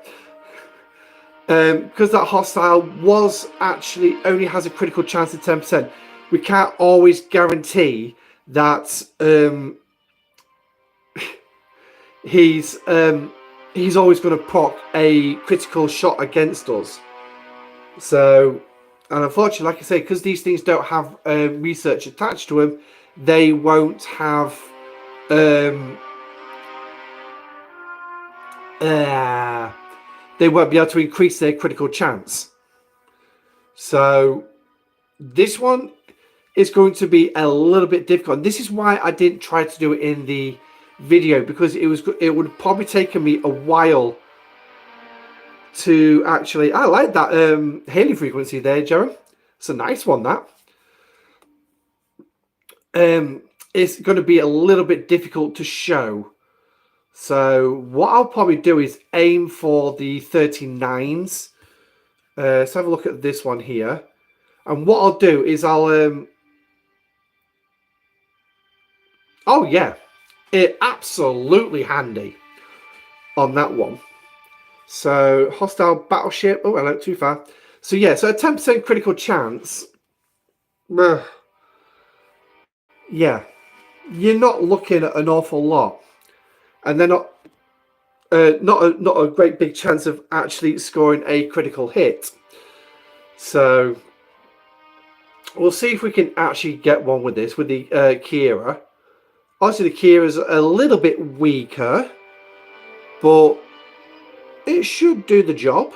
Because that hostile was actually only has a critical chance of 10%, we can't always guarantee that he's always going to proc a critical shot against us. So, and unfortunately, like I say, because these things don't have research attached to them, they won't have they won't be able to increase their critical chance. So this one is going to be a little bit difficult. And this is why I didn't try to do it in the video, because it would probably taken me a while to actually... I like that hailing frequency there, Jeremy. It's a nice one, that. It's going to be a little bit difficult to show. So what I'll probably do is aim for the 39s. Let's have a look at this one here. And what I'll do is I'll... oh, yeah. It absolutely handy on that one. So, hostile battleship. Oh, I went too far. So, yeah. So, a 10% critical chance. Yeah. You're not looking at an awful lot. And they're not a great big chance of actually scoring a critical hit. So, we'll see if we can actually get one with this, with the Kira. Obviously, the Kira's a little bit weaker, but it should do the job.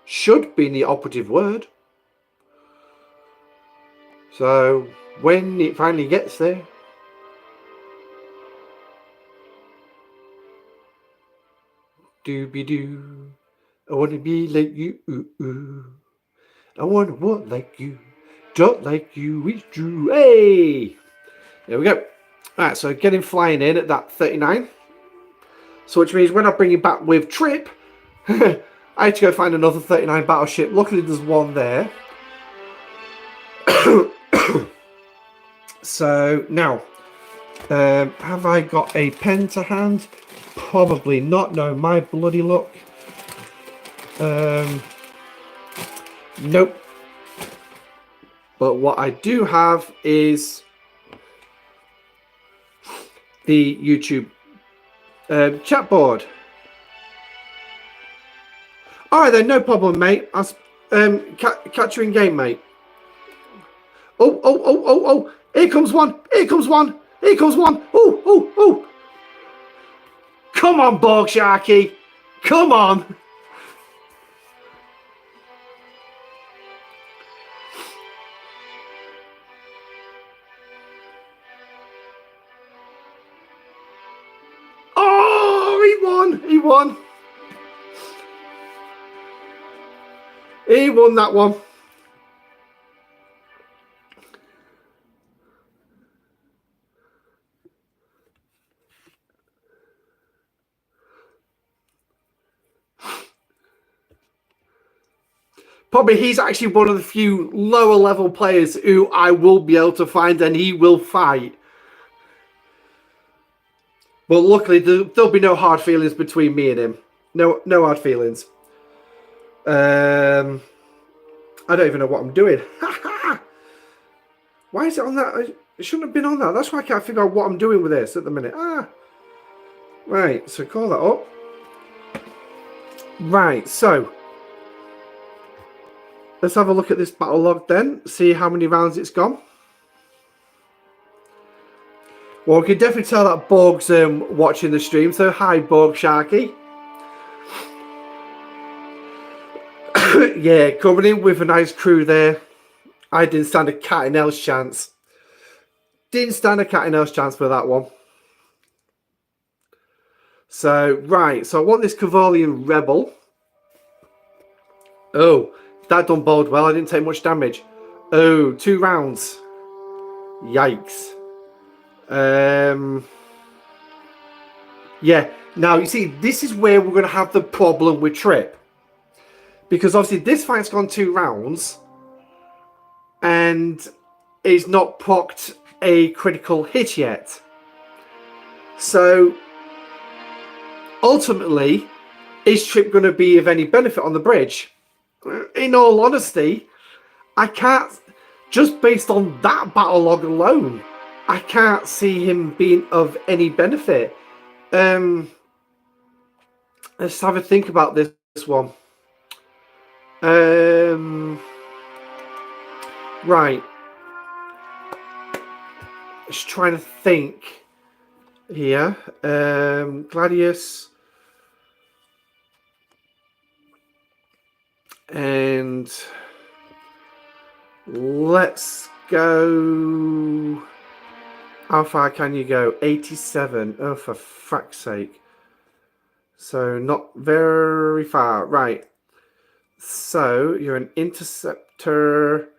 Should be the operative word. So, when it finally gets there... Doobie-doo. I want to be like you. Ooh, ooh. I want to walk like you. Talk like you. It's true. Hey! There we go. Alright, so getting flying in at that 39. So which means when I bring him back with Trip, I had to go find another 39 battleship. Luckily there's one there. So now, have I got a pen to hand? Probably not. No, my bloody luck. Nope. But what I do have is the YouTube chat board. Alright then, no problem, mate. I'll catch you in game, mate. Oh. Here comes one. Here comes one. Here comes one. Oh. Come on, Borg Sharky. Come on. Oh, he won. He won. He won that one. Probably he's actually one of the few lower level players who I will be able to find and he will fight. But luckily, there'll be no hard feelings between me and him. No hard feelings. I don't even know what I'm doing. Why is it on that? It shouldn't have been on that. That's why I can't figure out what I'm doing with this at the minute. Right, so call that up. Right, so let's have a look at this battle log then. See how many rounds it's gone. Well, we can definitely tell that Borg's watching the stream. So hi, Borg Sharky. Yeah, coming in with a nice crew there. I didn't stand a cat in hell's chance. Didn't stand a cat in hell's chance for that one. So, right. So I want this Cavalian Rebel. Oh, that done bode well. I didn't take much damage. Oh, 2 rounds. Yikes. Yeah. Now, you see, this is where we're going to have the problem with Trip. Because obviously this fight's gone 2 rounds. And it's not procced a critical hit yet. So, ultimately, is Trip going to be of any benefit on the bridge? In all honesty, I can't, just based on that battle log alone, I can't see him being of any benefit. Let's have a think about this one. Right. Just trying to think here. Gladius. And let's go. How far can you go? 87. Oh, for frack's sake. So not very far. Right. So you're an interceptor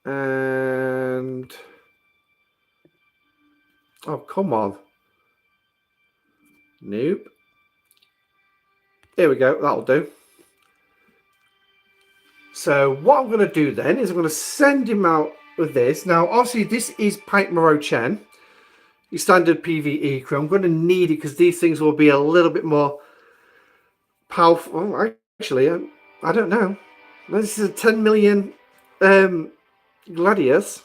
and... Oh, come on. Nope. Here we go. That'll do. So what I'm going to do then is I'm going to send him out with this. Now, obviously, this is Pipe Moreau Chen, your standard PvE crew. I'm going to need it because these things will be a little bit more powerful. Oh, actually, I don't know. This is a 10 million Gladius.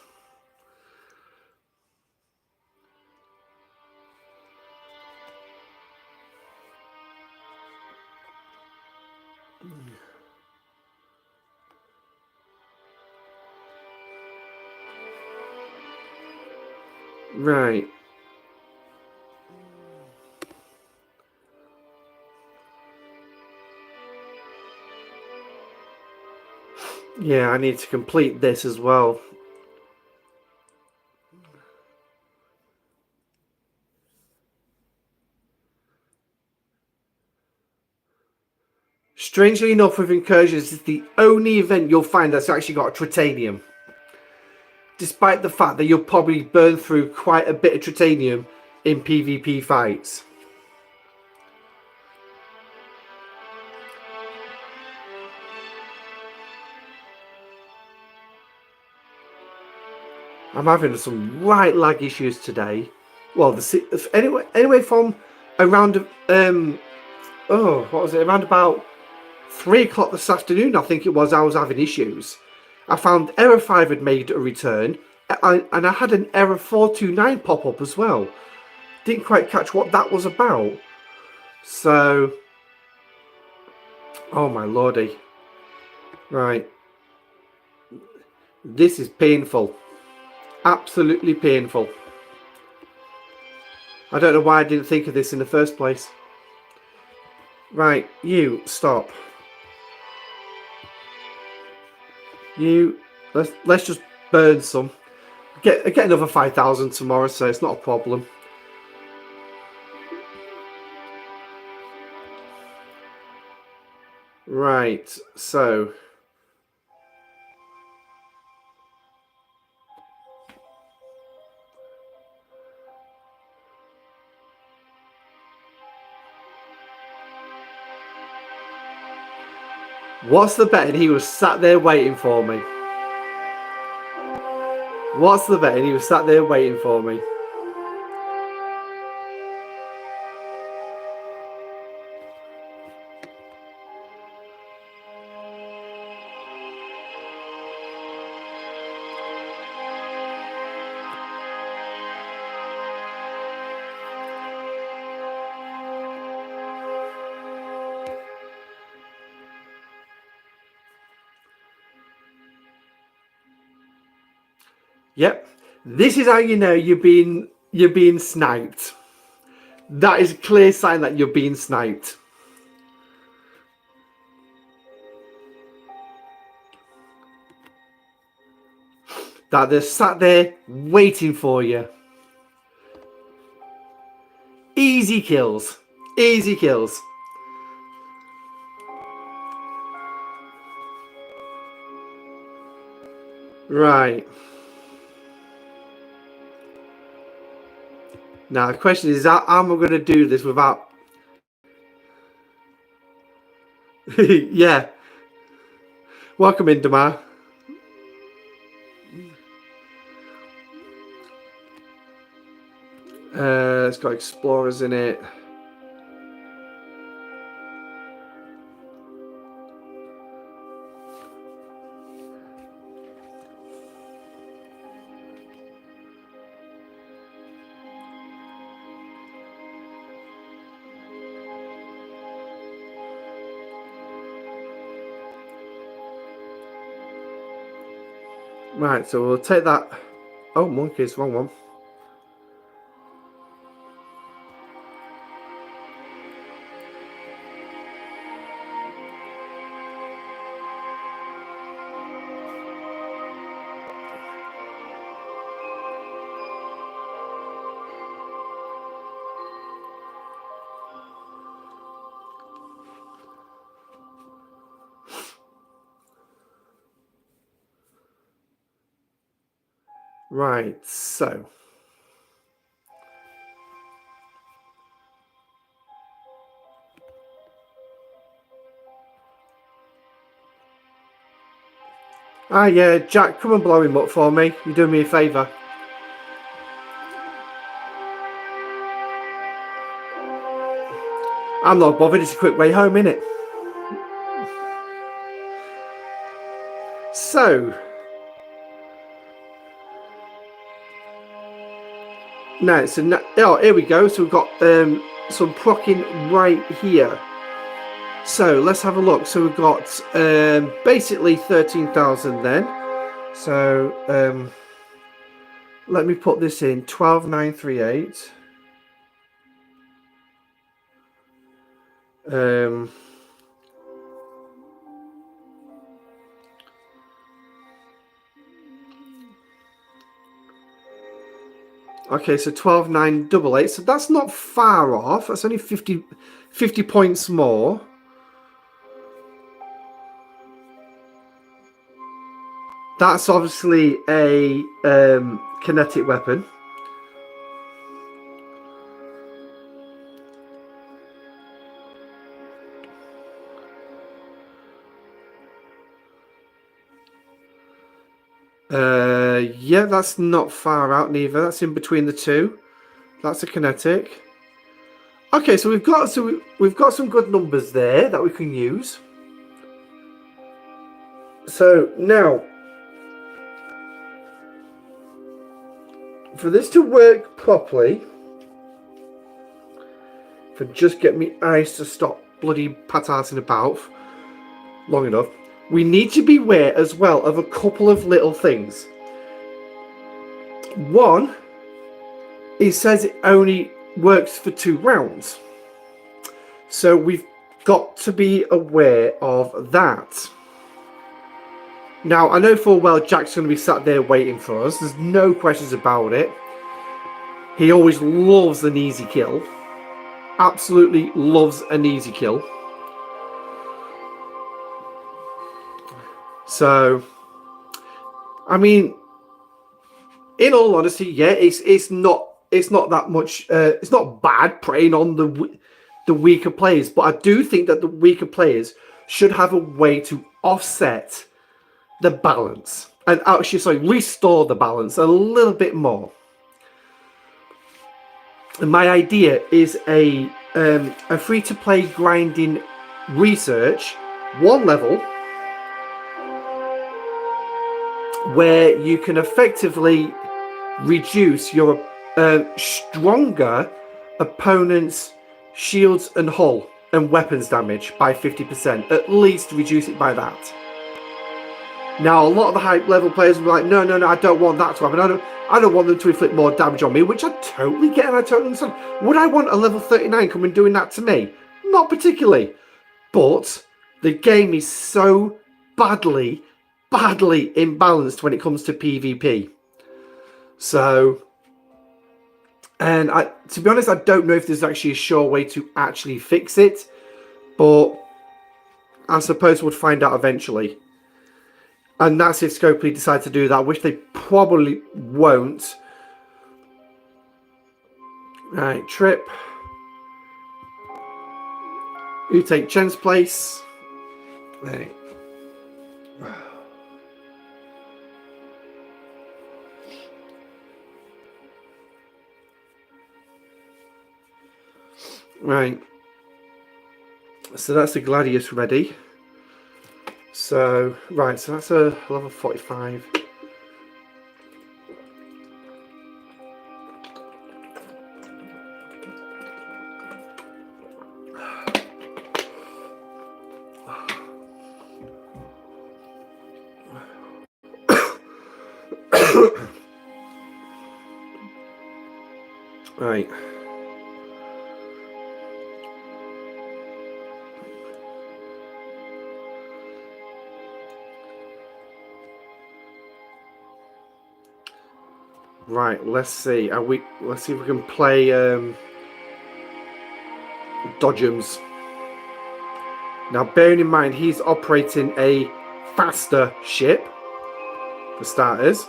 Right. Yeah, I need to complete this as well. Strangely enough, with Incursions, it's the only event you'll find that's actually got a Tritanium. Despite the fact that you'll probably burn through quite a bit of Tritanium in PvP fights. I'm having some right lag issues today. Well, anyway from around what was it? Around about 3 o'clock this afternoon, I think it was. I was having issues. I found error 5 had made a return, and I had an error 429 pop up as well. Didn't quite catch what that was about. So, oh my lordy, right. This is painful. Absolutely painful. I don't know why I didn't think of this in the first place. Right, you stop. You let's just burn some. Get another 5,000 tomorrow, so it's not a problem. Right, so What's the betting? He was sat there waiting for me. What's the betting? He was sat there waiting for me. Yep. This is how you know you're being sniped. That is a clear sign that you're being sniped. That they're sat there waiting for you. Easy kills. Easy kills. Right. Now the question is, how am I going to do this without... Yeah. Welcome in, Damar. It's got explorers in it. Right, so we'll take that. Oh, monkeys, wrong one. Right, so yeah, Jack, come and blow him up for me. You're doing me a favour. I'm not bothered, it's a quick way home, innit? So now, oh, here we go. So we've got some procking right here. So let's have a look. So we've got basically 13,000 then. So let me put this in 12,938. Okay, so 12,988. So that's not far off. That's only 50 points more. That's obviously a kinetic weapon. Yeah, that's not far out neither. That's in between the two. That's a kinetic. Okay, so we've got some good numbers there that we can use. So now, for this to work properly, for just get me eyes to stop bloody pat-arting about long enough, we need to be aware as well of a couple of little things. One, it says it only works for 2 rounds. So we've got to be aware of that. Now, I know full well Jack's going to be sat there waiting for us. There's no questions about it. He always loves an easy kill. Absolutely loves an easy kill. So, I mean, in all honesty, yeah, it's not that much. It's not bad preying on the weaker players, but I do think that the weaker players should have a way to offset the balance. And actually, sorry, restore the balance a little bit more. And my idea is a free-to-play grinding research, one level, where you can effectively reduce your stronger opponent's shields and hull and weapons damage by 50%. At least reduce it by that. Now, a lot of the high level players will be like, no, I don't want that to happen. I don't want them to inflict more damage on me, which I totally get and I totally understand. Would I want a level 39 coming doing that to me? Not particularly. But the game is so badly imbalanced when it comes to PvP. So, and to be honest, I don't know if there's actually a sure way to actually fix it, but I suppose we'll find out eventually. And that's if Scopely decide to do that, which they probably won't. Right, Trip. You take Chen's place. Right. Right. So that's the Gladius ready. So, right, so that's a level 45. Right. Right, let's see. Let's see if we can play Dodgems. Now, bearing in mind, he's operating a faster ship, for starters.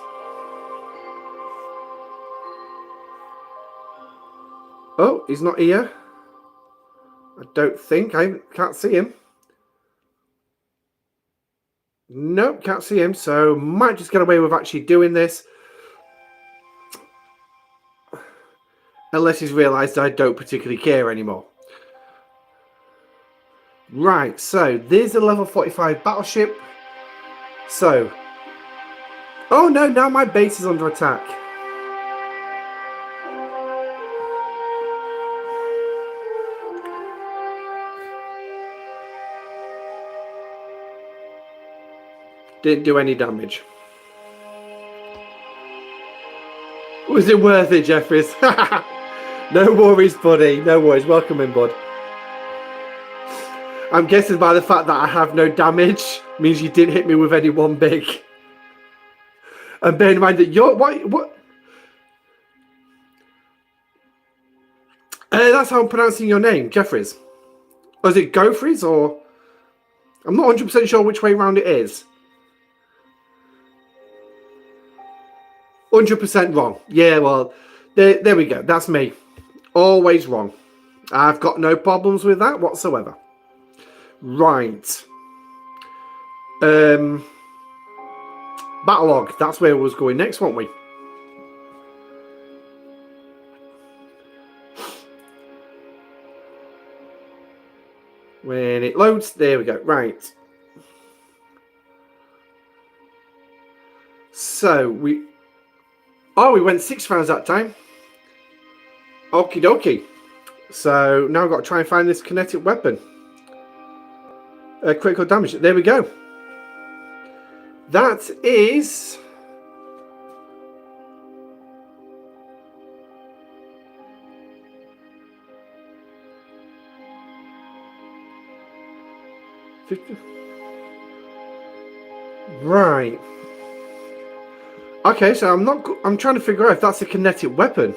Oh, he's not here. I don't think. I can't see him. Nope, can't see him. So, might just get away with actually doing this. Unless he's realised I don't particularly care anymore. Right, so there's a level 45 battleship. So, oh no, now my base is under attack. Didn't do any damage. Was it worth it, Jeffries? No worries, buddy. No worries. Welcome in, bud. I'm guessing by the fact that I have no damage means you didn't hit me with anyone big. And bear in mind that you're... What? That's how I'm pronouncing your name, Jeffries. Or is it Gofries, or... I'm not 100% sure which way around it is. 100% wrong. Yeah, well, there we go. That's me. Always wrong. I've got no problems with that whatsoever. Right. Battle log. That's where we was going next, weren't we? When it loads, there we go. Right. So we went 6 rounds that time. Okie dokie. So now I've got to try and find this kinetic weapon. Critical damage. There we go. That is... Right. Okay, so I'm trying to figure out if that's a kinetic weapon.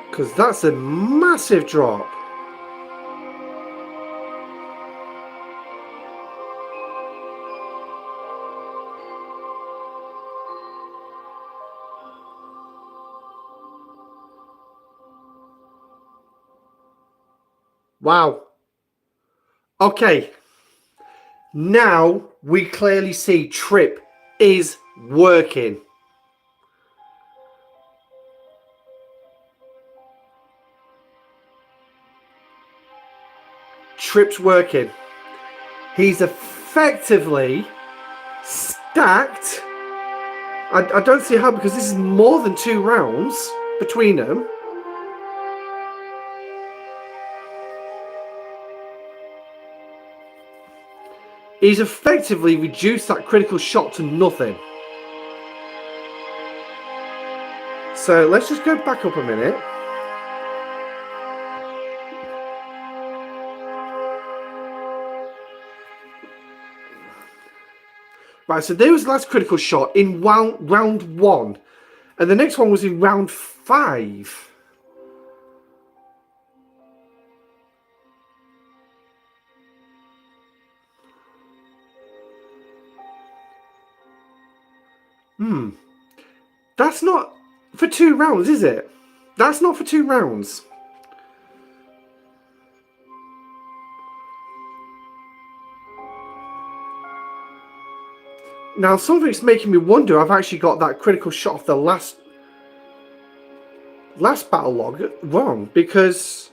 Because that's a massive drop. Wow. Okay. Now we clearly see trip is working. Trip's working. He's effectively stacked. I don't see how, because this is more than 2 rounds between them. He's effectively reduced that critical shot to nothing. So let's just go back up a minute. Right, so there was the last critical shot in round 1. And the next one was in round 5. That's not for 2 rounds, is it? That's not for 2 rounds. Now, something's making me wonder I've actually got that critical shot off the last battle log wrong, because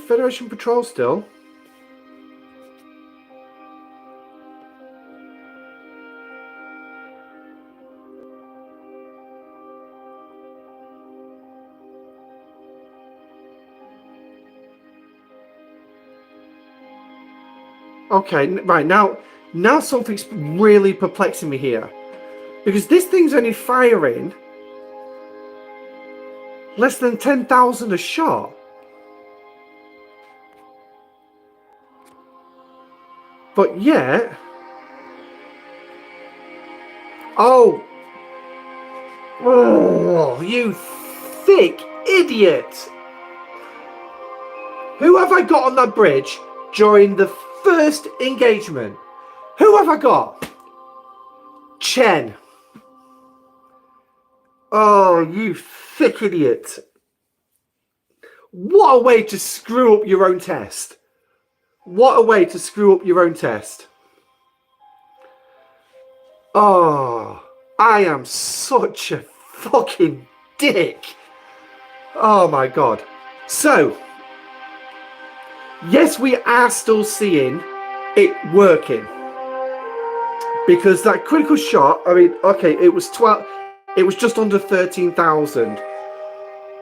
Federation Patrol still. Okay, right, now something's really perplexing me here. Because this thing's only firing less than 10,000 a shot. But yet... Oh, you thick idiot! Who have I got on that bridge during the first engagement? Who have I got? Chen. Oh, you thick idiot. What a way to screw up your own test. What a way to screw up your own test. Oh, I am such a fucking dick. Oh my god. So, yes, we are still seeing it working. Because that critical shot, I mean, okay, it was just under 13,000.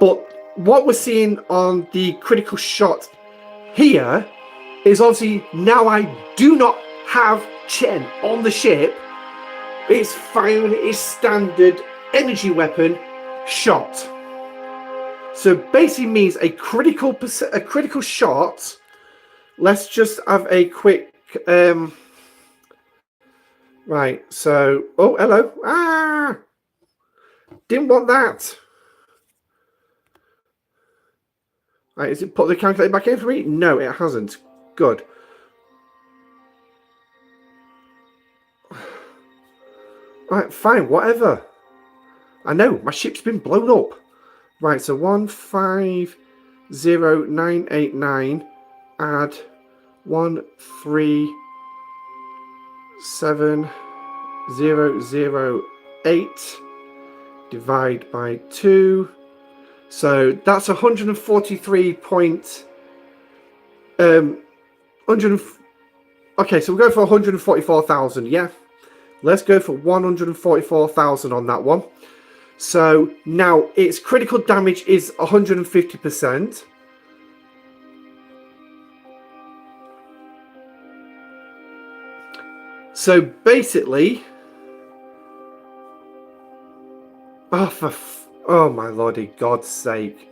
But what we're seeing on the critical shot here is obviously now I do not have Chen on the ship. It's firing its standard energy weapon shot. So basically means a critical shot. Let's just have a quick right, so oh hello. Didn't want that. Right, is it put the calculator back in for me? No, it hasn't. Good. Right, fine, whatever. I know, my ship's been blown up. Right, so 150989 add 137008 divide by 2. So that's 143 point. Okay, so we'll go for 144,000. Yeah, let's go for 144,000 on that one. So now its critical damage is 150%. So basically, oh my lordy God's sake,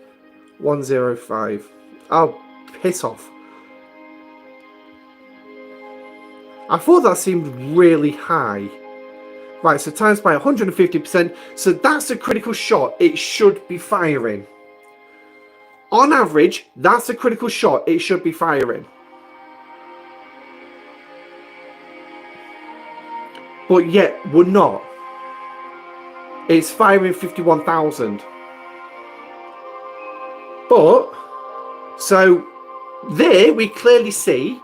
105. Oh, piss off. I thought that seemed really high. Right, so times by 150%. So that's a critical shot it should be firing. On average, that's a critical shot it should be firing. but yet we're not. It's firing 51,000. But, so there we clearly see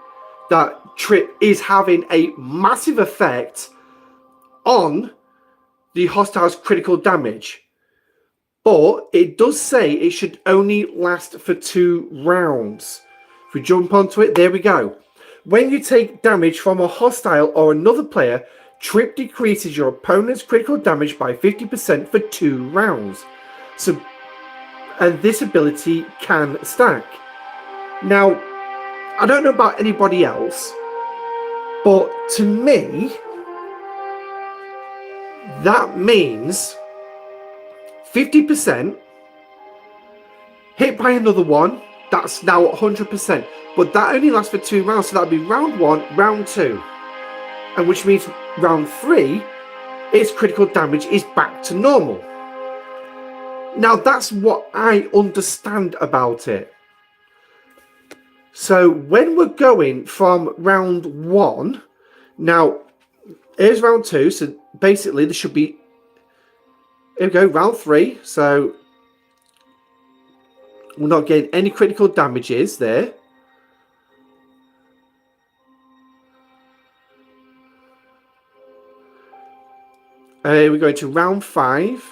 that trip is having a massive effect on the hostile's critical damage. But it does say it should only last for 2 rounds. If we jump onto it, there we go. When you take damage from a hostile or another player, trip decreases your opponent's critical damage by 50% for 2 rounds. So, and this ability can stack. Now, I don't know about anybody else, but to me, that means 50% hit by another one, that's now 100%. But that only lasts for 2 rounds, so that'd be round 1, round 2. And which means round 3, its critical damage is back to normal. Now that's what I understand about it. So when we're going from round 1, now here's round 2, so basically there should be, here we go, round 3, so we're not getting any critical damages there. We're going to round 5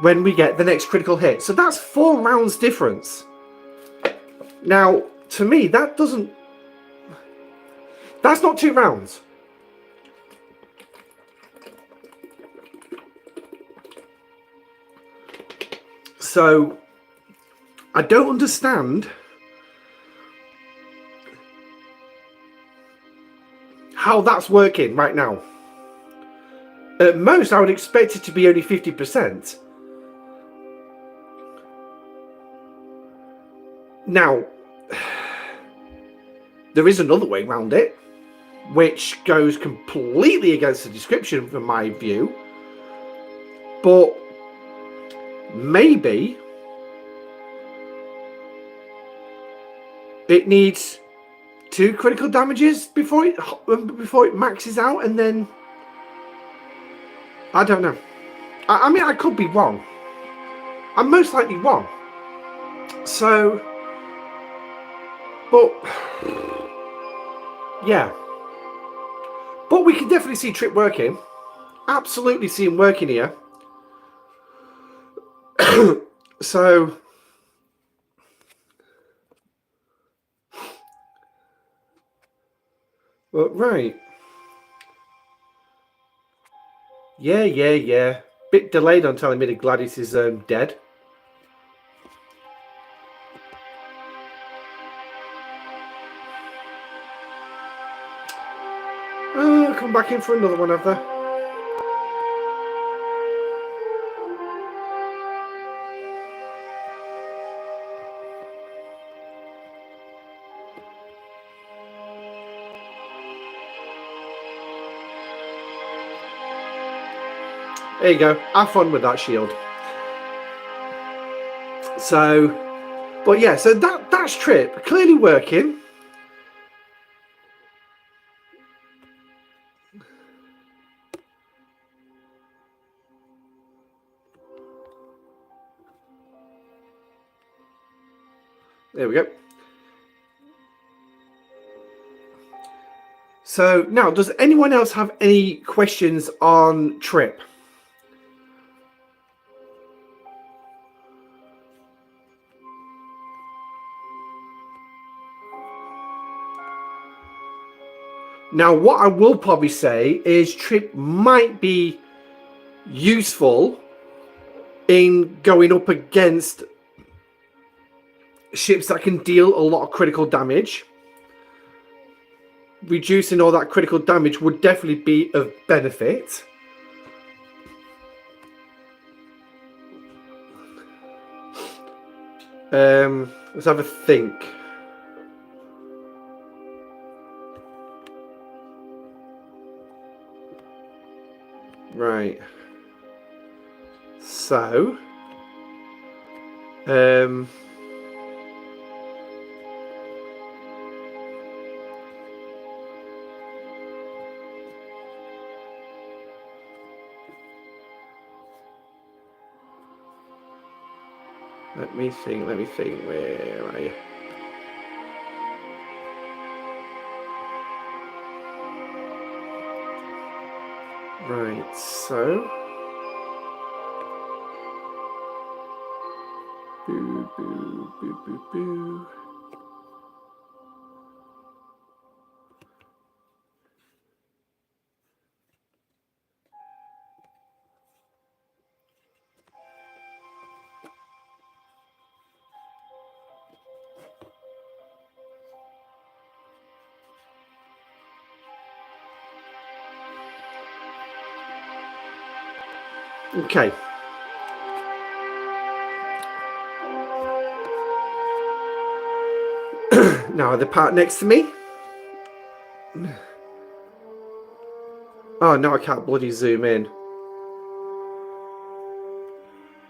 when we get the next critical hit. So that's 4 rounds difference. Now, to me, that doesn't... That's not 2 rounds. So, I don't understand how that's working right now. At most, I would expect it to be only 50%. Now, there is another way around it, which goes completely against the description from my view. But maybe it needs 2 critical damages before it maxes out, and then I don't know. I mean, I could be wrong. I'm most likely wrong. So, but yeah. But we can definitely see Trip working. Absolutely see him working here. So, well, right. Yeah. Bit delayed on telling me that Gladys is dead. Come back in for another one, have they? There you go. Have fun with that shield. So, but yeah, so that's Trip clearly working. There we go. So now, does anyone else have any questions on Trip? Now, what I will probably say is Trip might be useful in going up against ships that can deal a lot of critical damage. Reducing all that critical damage would definitely be of benefit. Let's have a think. Right. So, Let me think, where are you? Right, so... Boo, boo, boo, boo, boo. Okay. Now the part next to me. Oh, no, I can't bloody zoom in.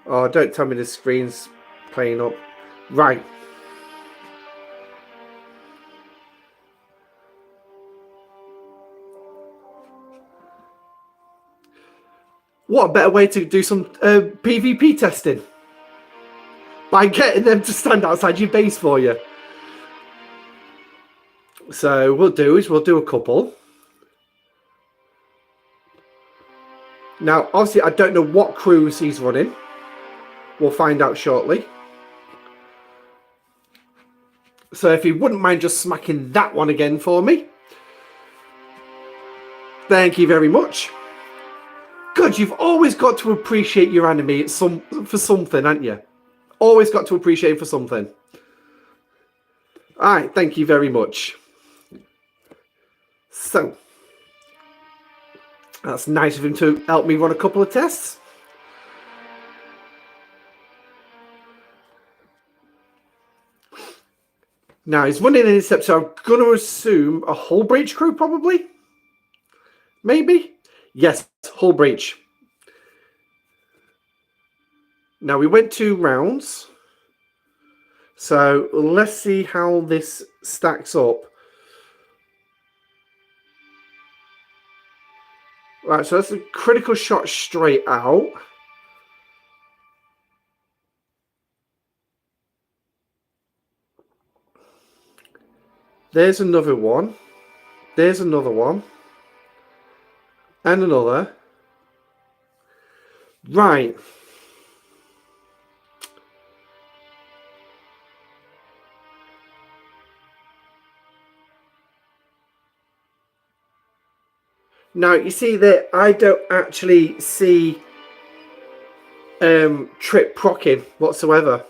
Oh, don't tell me the screen's playing up. Right. What a better way to do some PvP testing? By getting them to stand outside your base for you. So we'll do a couple. Now, obviously, I don't know what crews he's running. We'll find out shortly. So if you wouldn't mind just smacking that one again for me. Thank you very much. Good, you've always got to appreciate your enemy for something, haven't you? Always got to appreciate him for something. Alright, thank you very much. So, that's nice of him to help me run a couple of tests. Now, he's running an intercept, so I'm going to assume a hull breach crew, probably? Maybe? Yes, hull breach. Now, we went 2 rounds. So, let's see how this stacks up. Right, so that's a critical shot straight out. There's another one. There's another one. And another. Right. Now, you see that I don't actually see trip procking whatsoever.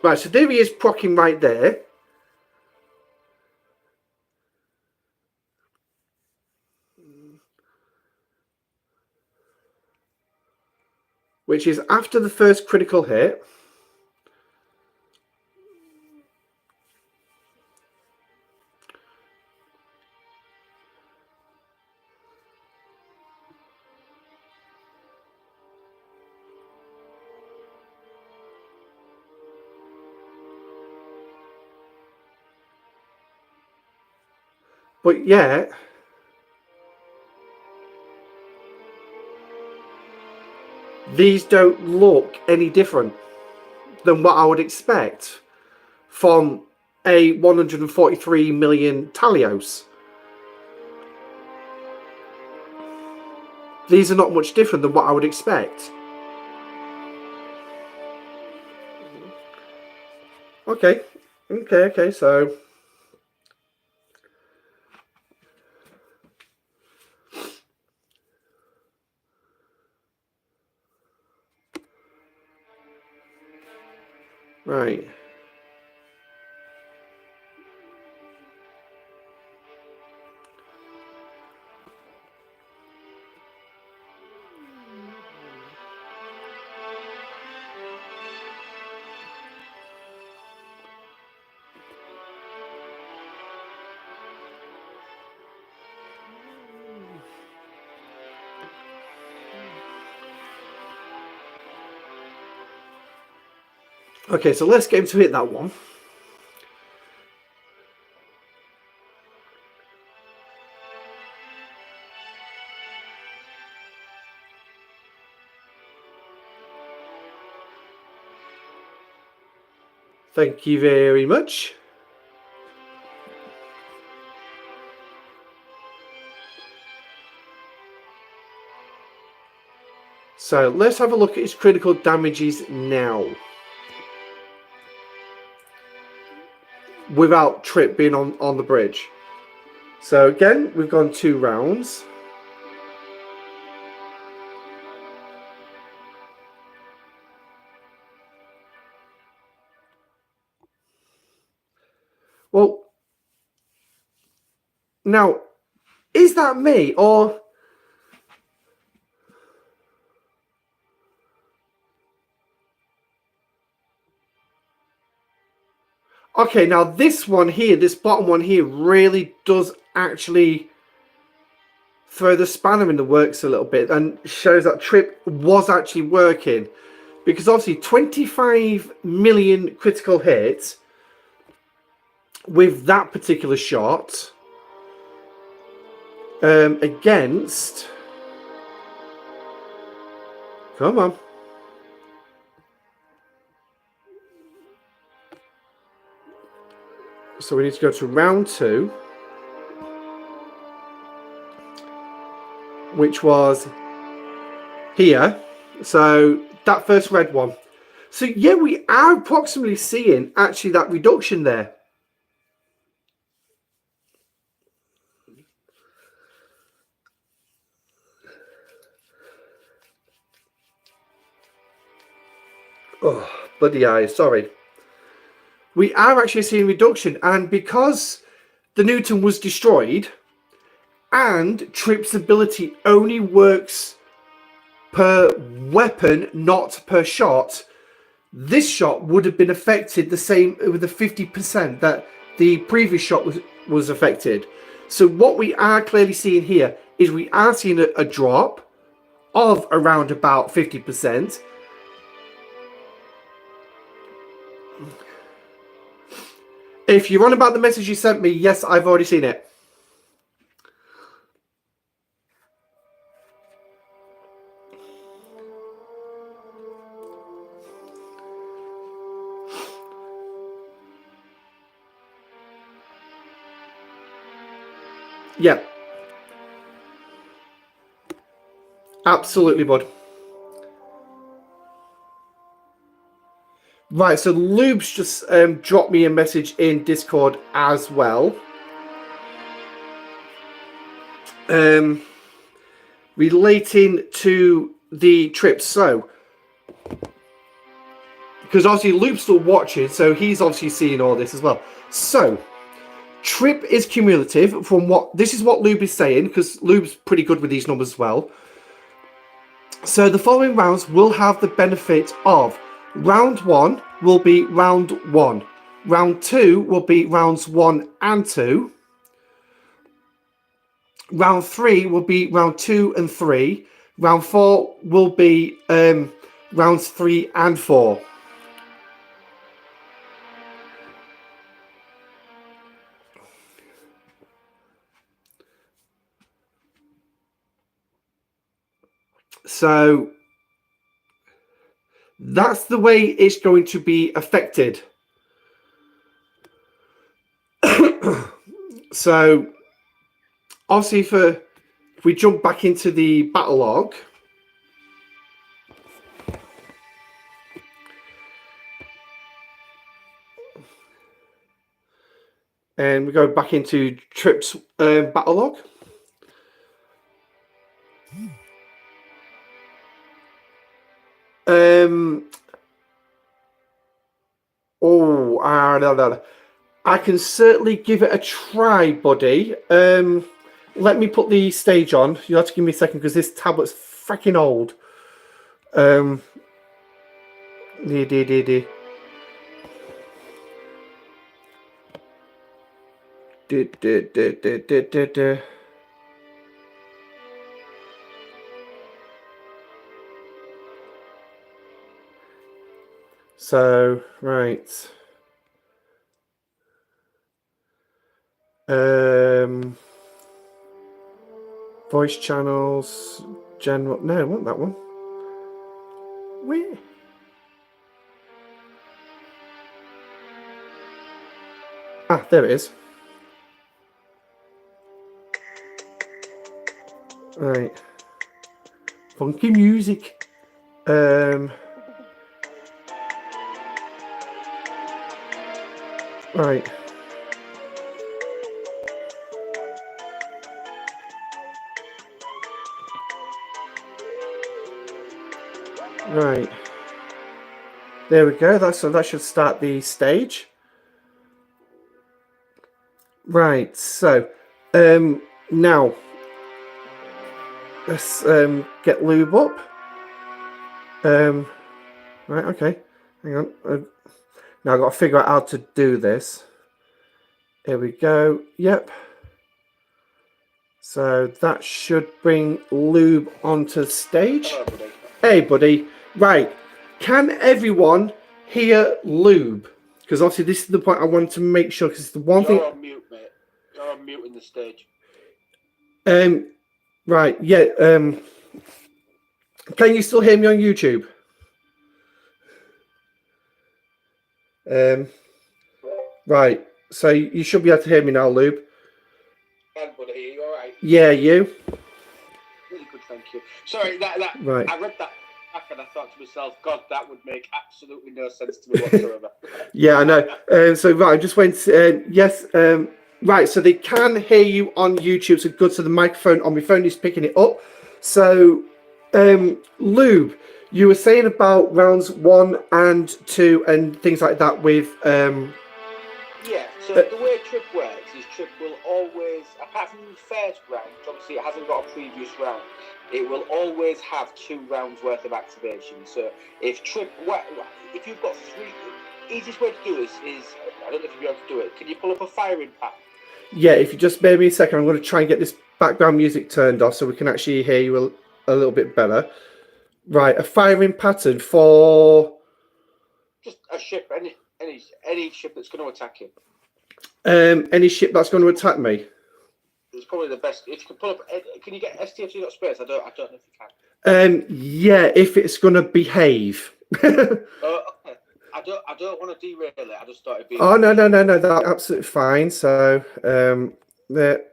Right, so there he is procking right there. Which is after the first critical hit. But yet, these don't look any different than what I would expect from a 143 million Talios. These are not much different than what I would expect. Okay, so... Right. Okay, so let's get him to hit that one. Thank you very much. So let's have a look at his critical damages now. Without Trip being on the bridge. So again, we've gone 2 rounds. Well, now, is that me or... Okay, now this one here, this bottom one here, really does actually throw the spanner in the works a little bit and shows that Trip was actually working. Because obviously 25 million critical hits with that particular shot against... Come on. So we need to go to round 2, which was here. So that first red one. So yeah, we are approximately seeing actually that reduction there. Oh, bloody eyes, sorry. We are actually seeing reduction, and because the Newton was destroyed and Trip's ability only works per weapon, not per shot, this shot would have been affected the same with the 50% that the previous shot was affected. So what we are clearly seeing here is we are seeing a drop of around about 50%. If you're on about the message you sent me, yes, I've already seen it. Yeah. Absolutely, bud. Right, so Lube's just dropped me a message in Discord as well. Relating to the trips. So, because obviously Lube's still watching, so he's obviously seeing all this as well. So, Trip is cumulative from what... This is what Lube is saying, because Lube's pretty good with these numbers as well. So, the following rounds will have the benefit of... Round 1 will be round 1. Round 2 will be rounds 1 and 2. Round 3 will be round 2 and 3. Round 4 will be rounds 3 and 4. So that's the way it's going to be affected. So obviously if we jump back into the battle log, and we go back into Trip's battle log. No. I can certainly give it a try, buddy. Let me put the stage on. You'll have to give me a second because this tablet's freaking old. So, right. Voice channels, general. No, I want that one. Where? Ah, there it is. Right. Funky music. Right. Right. There we go. So that should start the stage. Right. So now let's get Lube up. Right. Okay. Hang on. Now I've got to figure out how to do this. Here we go. Yep. So that should bring Lube onto the stage. Hello, buddy. Hey, buddy. Right. Can everyone hear Lube? Because obviously this is the point I want to make sure, because the one thing... You're on mute, mate. You're on mute in the stage. Right. Yeah. Can you still hear me on YouTube? Right. So you should be able to hear me now, Lube. And buddy, are you all right? Yeah, you? Really good, thank you. Sorry, Right. I read that back and I thought to myself, God, that would make absolutely no sense to me whatsoever. Yeah, I know. So right, I just went. Yes. Right. So they can hear you on YouTube. So good. So the microphone on my phone is picking it up. So, Lube, you were saying about rounds 1 and 2 and things like that with. Yeah. So the way Trip works is Trip will always, apart from the first round, which obviously it hasn't got a previous round, it will always have 2 rounds worth of activation. So if you've got 3, easiest way to do this is, I don't know if you'll be able to do it. Can you pull up a firing pattern? Yeah, if you just bear me a second, I'm going to try and get this background music turned off so we can actually hear you a little bit better. Right, a firing pattern for Just a ship, any ship that's going to attack you. any ship that's going to attack me. It's probably the best. If you can pull up, can you get Stfc.space? I don't know if you can. Yeah, if it's going to behave. Okay. I don't want to derail it. I just thought it'd be. Oh no, that's absolutely fine. So there,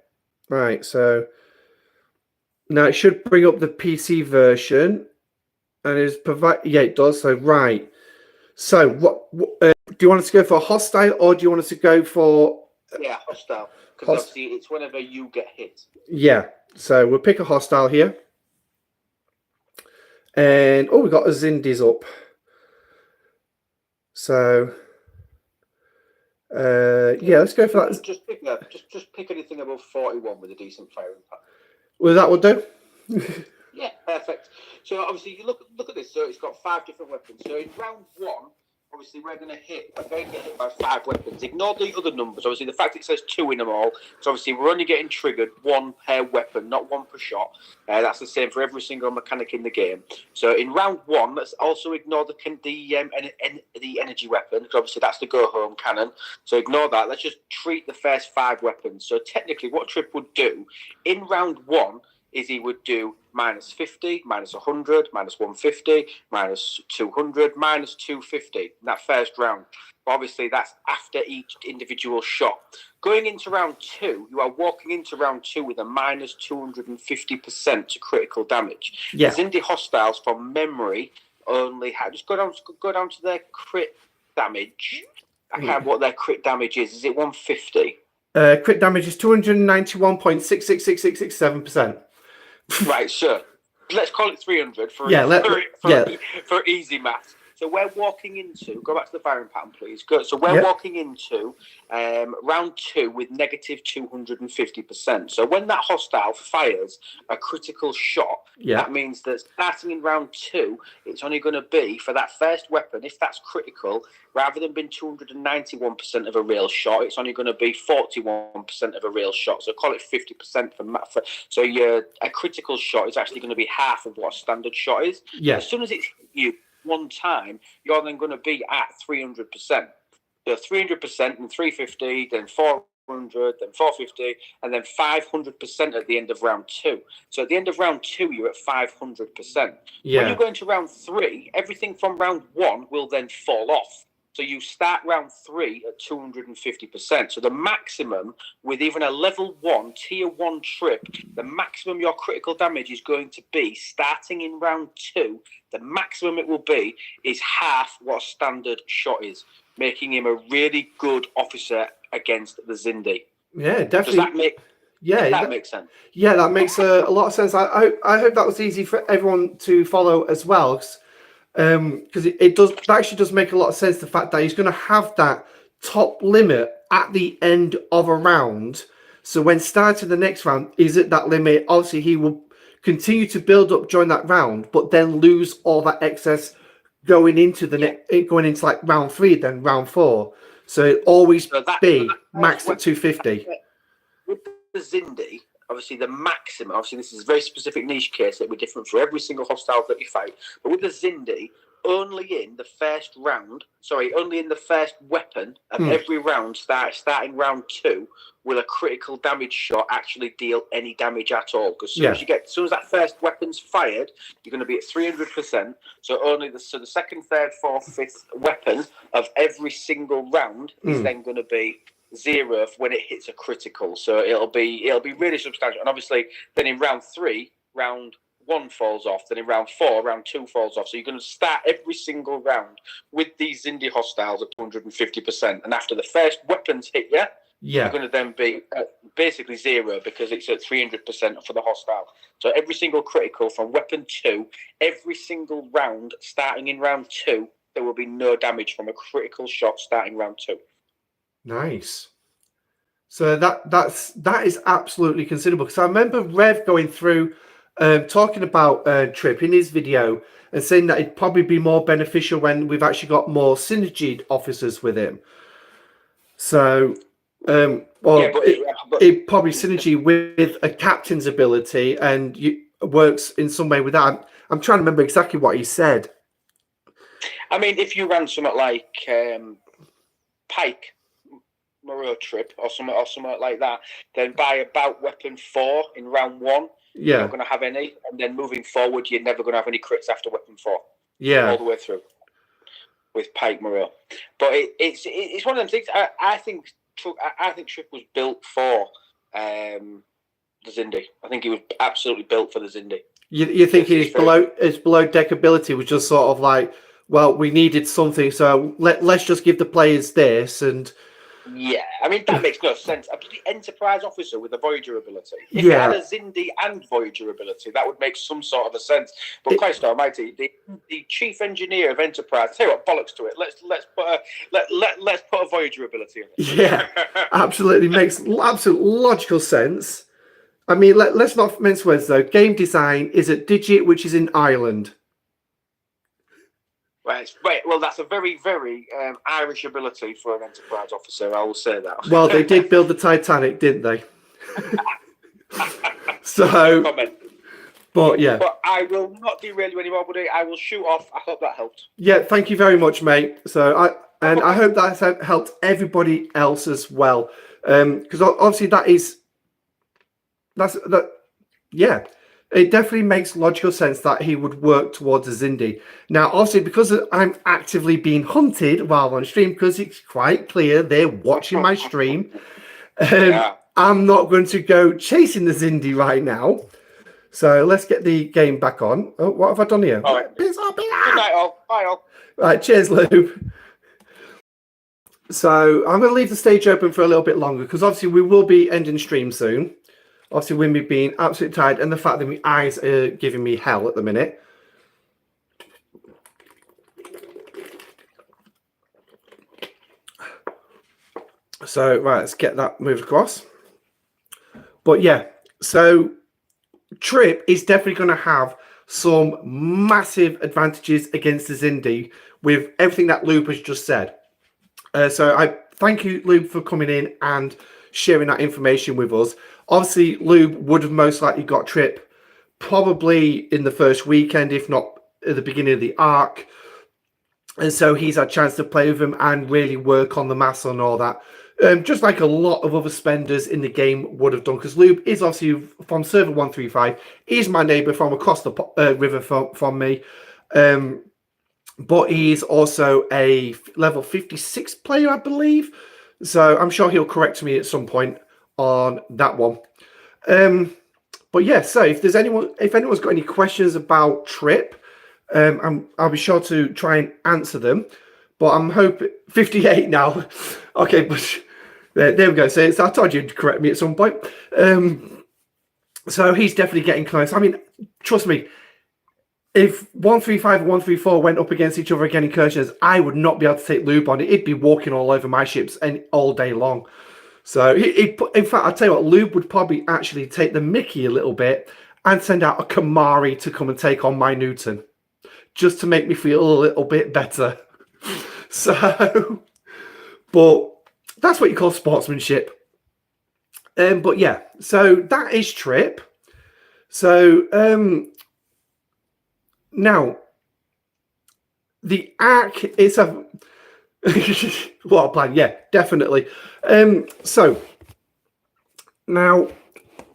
right. So now it should bring up the PC version, and is provide. Yeah, it does. So right. So what do you want us to go for hostile, or do you want us to go for? Yeah, hostile. Because obviously it's whenever you get hit. Yeah. So we'll pick a hostile here, and we got a Zindi's up. So, yeah, let's go for that. Just pick anything above 41 with a decent firing pattern. Well, that will do. Yeah, perfect. So obviously you look at this. So it's got 5 different weapons. So in round 1, obviously we're going to get hit by 5 weapons. Ignore the other numbers. Obviously the fact it says 2 in them all. So obviously we're only getting triggered 1 per weapon, not 1 per shot. That's the same for every single mechanic in the game. So in round 1, let's also ignore the energy weapon, because obviously that's the go home cannon. So ignore that. Let's just treat the first 5 weapons. So technically, what Trip would do in round 1 is he would do minus 50, minus 100, minus 150, minus 200, minus 250 in that first round. But obviously, that's after each individual shot. Going into round 2, you are walking into round 2 with a minus 250% to critical damage. Yeah. The Zindi hostiles, from memory, only had... Just go down to their crit damage. I can't remember what their crit damage is. Is it 150? Crit damage is 291.6666667%. Right, sure. Let's call it 300 for easy maths. So we're walking into, go back to the firing pattern, please. So we're walking into round 2 with negative 250%. So when that hostile fires a critical shot, that means that starting in round 2, it's only going to be, for that first weapon, if that's critical, rather than being 291% of a real shot, it's only going to be 41% of a real shot. So call it 50% for so a critical shot is actually going to be half of what a standard shot is. Yeah. As soon as it's you one time, you're then going to be at 300%. So 300%, and 350, then 400, then 450, and then 500% at the end of round 2. So at the end of round 2, you're at 500%. Yeah. When you go into round 3, everything from round 1 will then fall off. So you start round 3 at 250%. So the maximum with even a level 1, tier 1 trip, the maximum your critical damage is going to be starting in round 2. The maximum it will be is half what a standard shot is, making him a really good officer against the Zindi. Yeah, definitely. That makes sense. Yeah, that makes a lot of sense. I hope that was easy for everyone to follow as well, because it does. That actually does make a lot of sense. The fact that he's going to have that top limit at the end of a round. So when starting the next round is at that limit, obviously he will continue to build up during that round, but then lose all that excess going into like round 3, then round 4. So it always be maxed at 250. With the Zindi, obviously the maximum, obviously this is a very specific niche case that will be different for every single hostile that you fight, but with the Zindi, only in the first weapon of every round, starting round 2, will a critical damage shot actually deal any damage at all. Because as soon as that first weapon's fired, you're going to be at 300%. So only the second, third, fourth, fifth weapon of every single round is then going to be 0 when it hits a critical. So it'll be really substantial. And obviously, then in round 3, round 1 falls off. Then in round 4, round 2 falls off. So you're going to start every single round with these Zindi hostiles at 250%. And after the first weapons hit you, you're going to then be basically 0 because it's at 300% for the hostile. So every single critical from weapon 2, every single round starting in round 2, there will be no damage from a critical shot starting round 2. Nice. So that is absolutely considerable, because I remember Rev going through talking about Trip in his video and saying that it'd probably be more beneficial when we've actually got more synergy officers with him. So it probably synergy with a captain's ability and works in some way with that. I'm trying to remember exactly what he said. I mean, if you ran something like Pike Moreau Trip or something like that, then by about weapon 4 in round 1, you're not going to have any, and then moving forward, you're never going to have any crits after weapon 4. All the way through with Pike Moreau. But it's one of them things. I think Trip was built for the Zindi. I think he was absolutely built for the Zindi. You think his below deck ability was just sort of like, well, we needed something, so let's just give the players this. And yeah, I mean, that makes no sense. A bloody Enterprise officer with a Voyager ability. If you had a Zindi and Voyager ability, that would make some sort of a sense. But Christ Almighty, the chief engineer of Enterprise, tell you what, bollocks to it. Let's put a Voyager ability in it. Yeah, absolutely makes absolute logical sense. I mean, let's not mince words though. Game design is at Digit, which is in Ireland. Right. Well, that's a very, very Irish ability for an Enterprise officer. I will say that. Well, they did build the Titanic, didn't they? So, but yeah. But I will not derail you anymore, buddy. I will shoot off. I hope that helped. Yeah, thank you very much, mate. So I hope that's helped everybody else as well. Because obviously it definitely makes logical sense that he would work towards a Zindi. Now, obviously, because I'm actively being hunted while on stream, because it's quite clear they're watching my stream, I'm not going to go chasing the Zindi right now. So let's get the game back on. Oh, what have I done here? All right. Good night, all. Bye, all. Right, cheers, Lube. So I'm going to leave the stage open for a little bit longer, because obviously we will be ending stream soon. Obviously, with me being absolutely tired and the fact that my eyes are giving me hell at the minute. So, right, let's get that moved across. But yeah, so Trip is definitely going to have some massive advantages against the Zindi with everything that Lube has just said. So I thank you, Lube, for coming in and sharing that information with us. Obviously, Lube would have most likely got Trip probably in the first weekend, if not at the beginning of the arc. And so he's had a chance to play with him and really work on the maths and all that. Just like a lot of other spenders in the game would have done. Because Lube is obviously from server 135. He's my neighbour from across the river from me. but he's also a level 56 player, I believe. So I'm sure he'll correct me at some point on that one. But yeah, so if anyone's got any questions about Trip, I'll be sure to try and answer them. But I'm hoping 58 now. Okay, but there we go. So I told you to correct me at some point. So he's definitely getting close. I mean, trust me, if 135 and 134 went up against each other again in incursions, I would not be able to take Lube on it. It'd be walking all over my ships and all day long. So, in fact, I'll tell you what, Lube would probably actually take the mickey a little bit and send out a Kamari to come and take on my Newton, just to make me feel a little bit better. So, but that's what you call sportsmanship. But yeah, so that is Trip. So, now, the Ark is a... what a plan, yeah, definitely. So, now,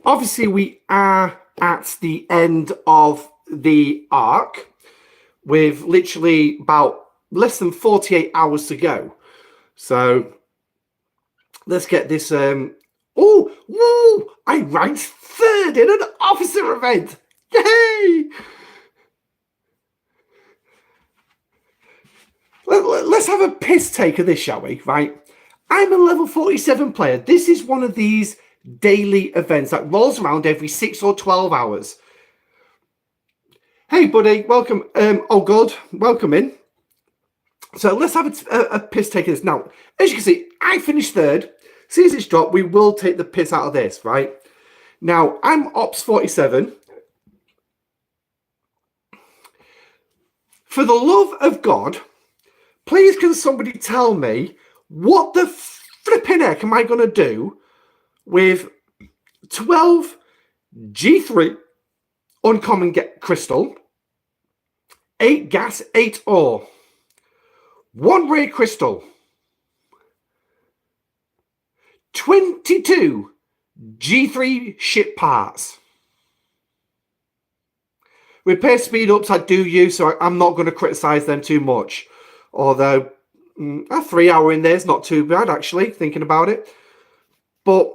obviously we are at the end of the arc with literally about less than 48 hours to go. So, let's get this... I ranked 3rd in an officer event! Yay! Let's have a piss take of this, shall we? Right? I'm a level 47 player. This is one of these daily events that rolls around every 6 or 12 hours. Hey, buddy, welcome. Oh, God, welcome in. So let's have a piss take of this. Now, as you can see, I finished 3rd. As soon as it's dropped, we will take the piss out of this, right? Now, I'm Ops 47. For the love of God, please can somebody tell me what the flipping heck am I going to do with 12 G3 uncommon crystal, 8 gas, 8 ore, 1 rare crystal, 22 G3 ship parts. Repair speed ups I do use, so I'm not going to criticise them too much. Although a 3 hour in there is not too bad, actually, thinking about it. But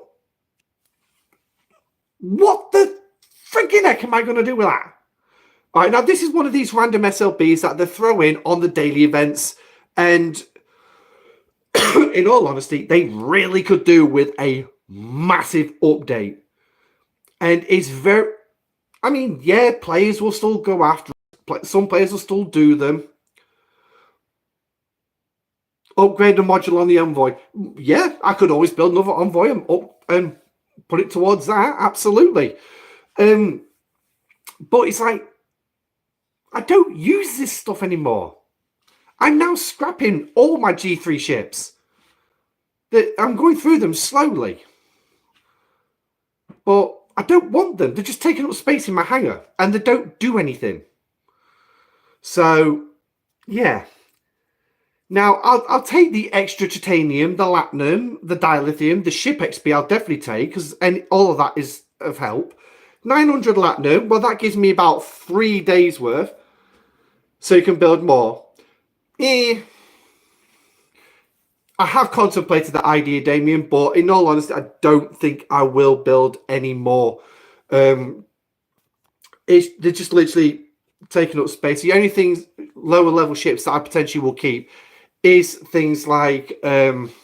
what the freaking heck am I going to do with that? All right, now this is one of these random SLBs that they throw in on the daily events. And in all honesty, they really could do with a massive update. And it's very... I mean, yeah, players will still go after it. Some players will still do them. Upgrade the module on the Envoy. Yeah, I could always build another Envoy and put it towards that. Absolutely. But it's like, I don't use this stuff anymore. I'm now scrapping all my G3 ships. I'm going through them slowly. But I don't want them. They're just taking up space in my hangar. And they don't do anything. So, yeah. Now, I'll take the extra titanium, the latinum, the dilithium, the ship XP I'll definitely take, because all of that is of help. 900 latinum, well, that gives me about 3 days worth. So you can build more. I have contemplated that idea, Damien, but in all honesty, I don't think I will build any more. They're just literally taking up space. The only things, lower level ships that I potentially will keep is things like build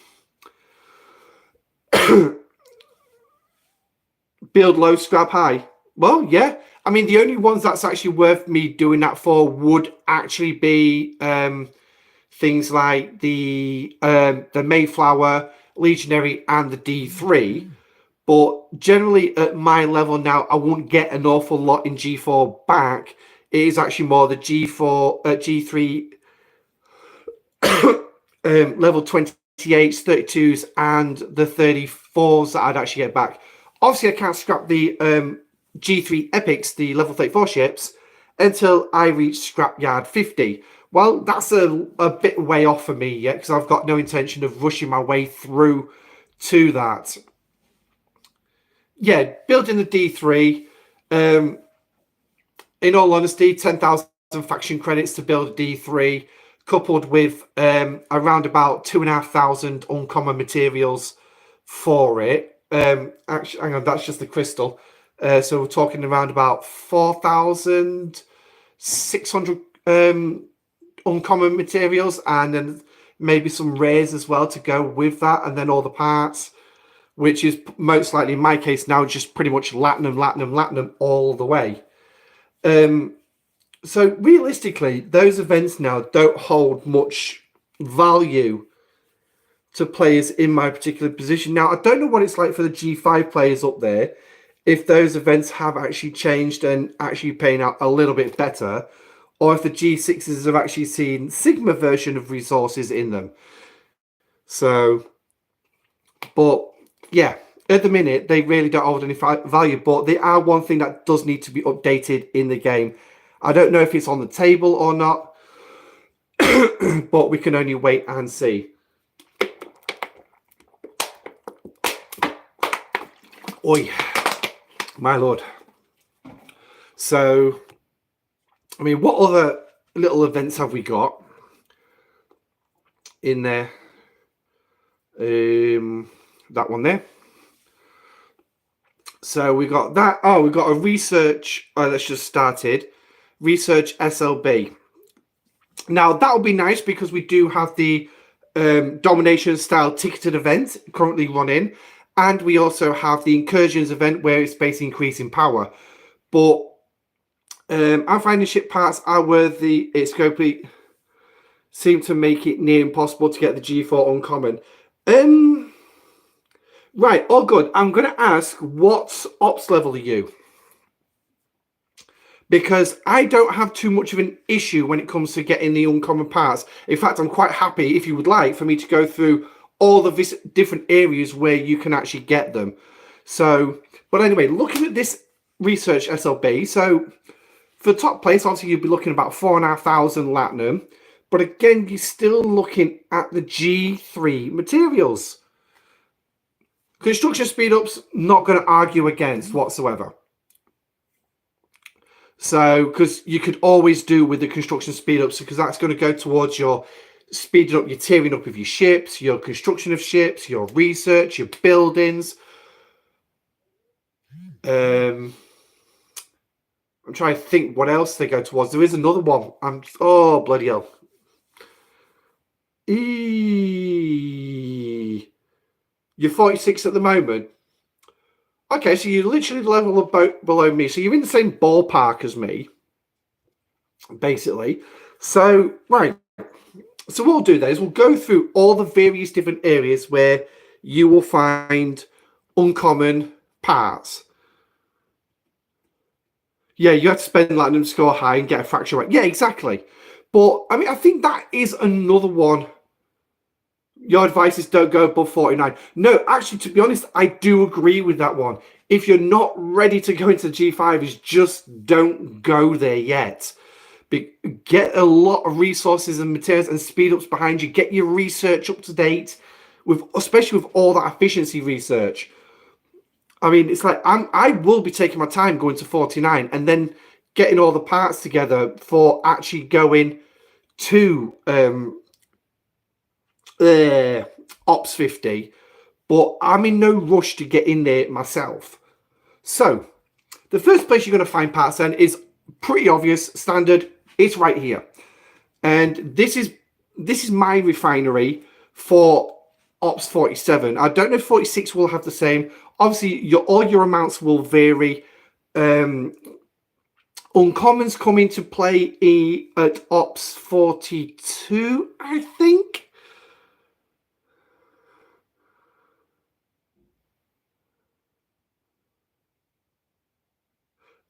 low, scrap high. Well, yeah. I mean, the only ones that's actually worth me doing that for would actually be things like the Mayflower, Legionary, and the D3. But generally, at my level now, I won't get an awful lot in G4 back. It is actually more the G3 level 28s, 32s, and the 34s that I'd actually get back. Obviously, I can't scrap the G3 Epics, the level 34 ships, until I reach Scrapyard 50. Well, that's a bit way off for me yet, because I've got no intention of rushing my way through to that. Yeah, building the D3. In all honesty, 10,000 faction credits to build a D3, coupled with around about 2,500 uncommon materials for it. Actually, hang on, that's just the crystal. So we're talking around about 4,600 uncommon materials, and then maybe some rares as well to go with that, and then all the parts, which is most likely in my case now just pretty much latinum all the way. So realistically, those events now don't hold much value to players in my particular position. Now, I don't know what it's like for the G5 players up there, if those events have actually changed and actually paying out a little bit better, or if the G6s have actually seen Sigma version of resources in them. So, but yeah, at the minute, they really don't hold any value, but they are one thing that does need to be updated in the game. I don't know if it's on the table or not, but we can only wait and see. Oi, my lord. So, I mean, what other little events have we got in there? That one there. So we got that. Oh, we got a research. Oh, that's just started. Research SLB. Now that would be nice because we do have the domination style ticketed event currently running, and we also have the incursions event where it's basically increasing power. But I'm finding ship parts are worthy. It's complete. Seem to make it near impossible to get the G4 uncommon. Right, all good. I'm going to ask, what ops level are you? Because I don't have too much of an issue when it comes to getting the uncommon parts. In fact, I'm quite happy, if you would like, for me to go through all the different areas where you can actually get them. So, but anyway, looking at this research SLB, so for the top place, obviously you'd be looking about 4,500 Latinum. But again, you're still looking at the G3 materials. Construction speed-ups, not going to argue against whatsoever. So, because you could always do with the construction speed-ups, because that's going to go towards your speeding up, your tearing up of your ships, your construction of ships, your research, your buildings. I'm trying to think what else they go towards. There is another one. Oh, bloody hell. You're 46 at the moment. Okay, so you're literally the level of below me. So you're in the same ballpark as me, basically. So, right. So what we'll do then is we'll go through all the various different areas where you will find uncommon parts. Yeah, you have to spend Latinum, score high, and get a fracture rate. Yeah, exactly. But, I mean, I think that is another one. Your advice is don't go above 49. No, actually, to be honest, I do agree with that one. If you're not ready to go into the G5, is just don't go there yet. Get a lot of resources and materials and speed ups behind you. Get your research up to date, especially with all that efficiency research. I mean, it's like I will be taking my time going to 49 and then getting all the parts together for actually going to Ops 50, but I'm in no rush to get in there myself. So the first place you're going to find parts then is pretty obvious, standard. It's right here, and this is my refinery for Ops 47. I don't know if 46 will have the same. Obviously, all your amounts will vary. Uncommons come into play at Ops 42, I think.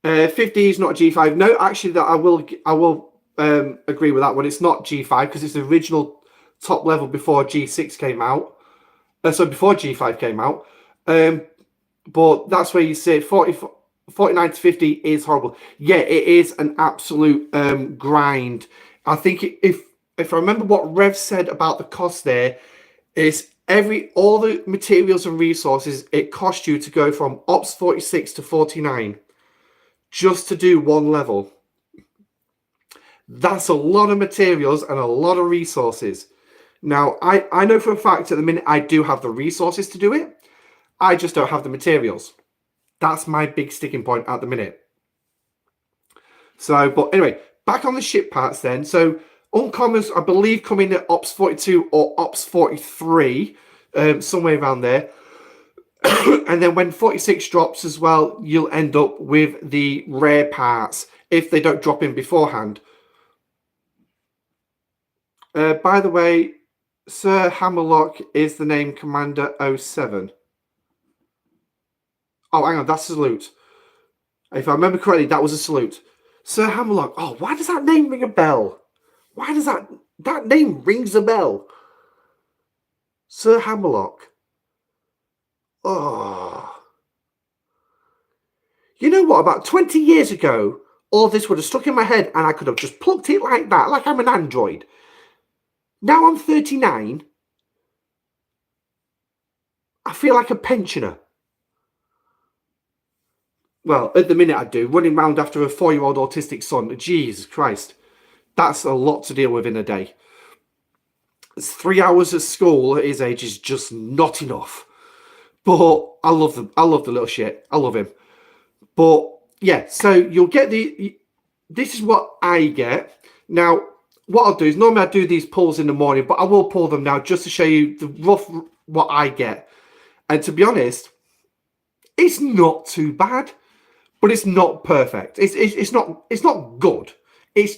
50 is not G5. No, actually, that I will agree with that one. It's not G5 because it's the original top level before G6 came out. So before G5 came out. But that's where you say 49 to 50 is horrible. Yeah, it is an absolute grind. I think if I remember what Rev said about the cost there, is all the materials and resources it costs you to go from Ops 46 to 49. Just to do one level. That's a lot of materials and a lot of resources. Now, I know for a fact at the minute I do have the resources to do it. I just don't have the materials. That's my big sticking point at the minute. So, but anyway, back on the ship parts then. So, uncommons, I believe, come in at Ops 42 or Ops 43, somewhere around there. And then when 46 drops as well, you'll end up with the rare parts if they don't drop in beforehand. By the way, Sir Hammerlock is the name Commander 07. Oh, hang on, that's a salute. If I remember correctly, that was a salute. Sir Hammerlock. Oh, why does that name ring a bell? Why does that name rings a bell? Sir Hammerlock. Oh. You know what? About 20 years ago, all this would have stuck in my head and I could have just plucked it like that, like I'm an android. Now I'm 39. I feel like a pensioner. Well, at the minute I do, running around after a 4-year-old autistic son. Jesus Christ. That's a lot to deal with in a day. It's 3 hours at school at his age is just not enough. But I love them. I love the little shit. I love him. But yeah, so you'll get this is what I get. Now, what I'll do is normally I do these pulls in the morning, but I will pull them now just to show you the rough what I get. And to be honest, it's not too bad. But it's not perfect. It's not good. It's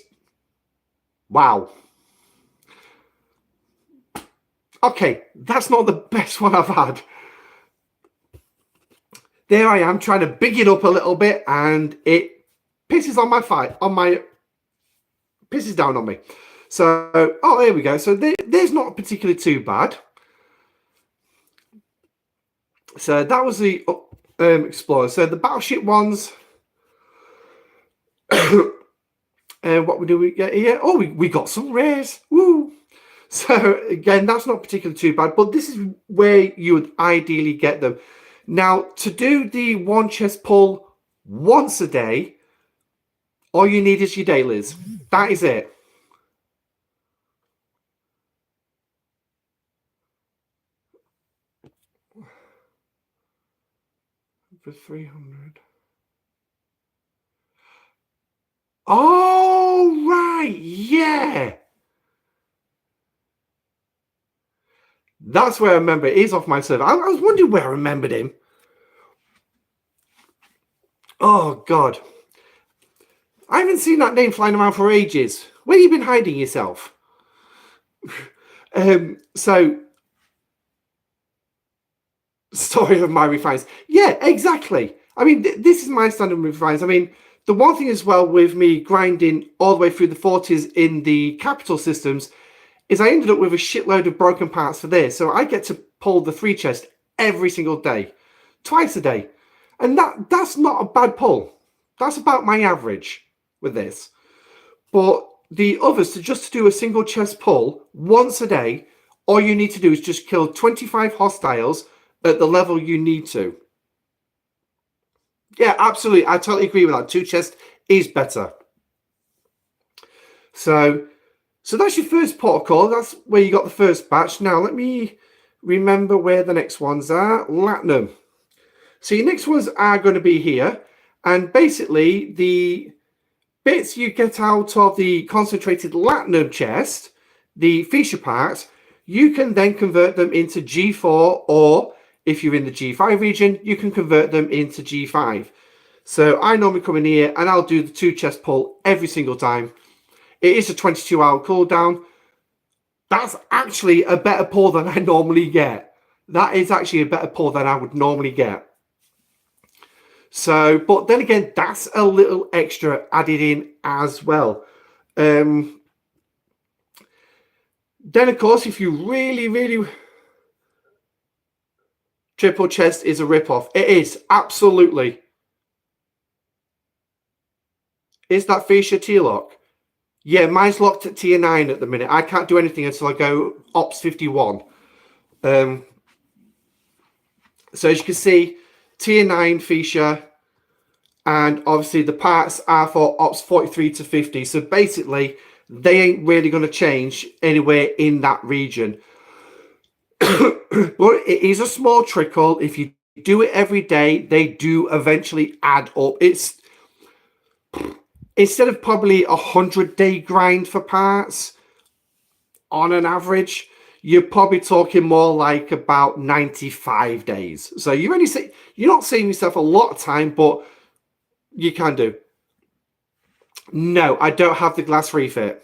wow. Okay, that's not the best one I've had. There I am trying to big it up a little bit, and it pisses on my pisses down on me. So oh, there we go. So there's not particularly too bad. So that was the Explorer. So the battleship ones. And what do we get here? Oh, we got some rares. Woo! So again, that's not particularly too bad, but this is where you would ideally get them. Now, to do the one chest pull once a day, all you need is your dailies. That is it. For 300. Oh, right. Yeah. That's where I remember it is off my server. I was wondering where I remembered him. Oh, God. I haven't seen that name flying around for ages. Where have you been hiding yourself? So, story of my refines. Yeah, exactly. I mean, this is my standard refines. I mean, the one thing as well with me grinding all the way through the 40s in the capital systems is I ended up with a shitload of broken parts for this. So I get to pull the 3 chest every single day, twice a day. And that's not a bad pull. That's about my average with this. But the others, to do a single chest pull once a day, all you need to do is just kill 25 hostiles at the level you need to. Yeah, absolutely. I totally agree with that. 2 chests is better. So that's your first protocol. That's where you got the first batch. Now, let me remember where the next ones are. Latinum. So your next ones are going to be here. And basically, the bits you get out of the concentrated Latinum chest, the feature parts, you can then convert them into G4, or if you're in the G5 region, you can convert them into G5. So I normally come in here and I'll do the 2 chest pull every single time. It is a 22-hour cooldown. That's actually a better pull than I normally get. That is actually a better pull than I would normally get. So, but then again, that's a little extra added in as well. Then, of course, if you really... Triple chest is a rip-off. It is, absolutely. Is that feature T-lock? Yeah, mine's locked at tier 9 at the minute. I can't do anything until I go Ops 51. So as you can see, tier 9 feature, and obviously the parts are for ops 43 to 50. So basically, they ain't really going to change anywhere in that region. But it is a small trickle. If you do it every day, they do eventually add up. It's instead of probably 100-day grind for parts on an average, you're probably talking more like about 95 days. So you're not saving yourself a lot of time, but you can do. No, I don't have the glass refit.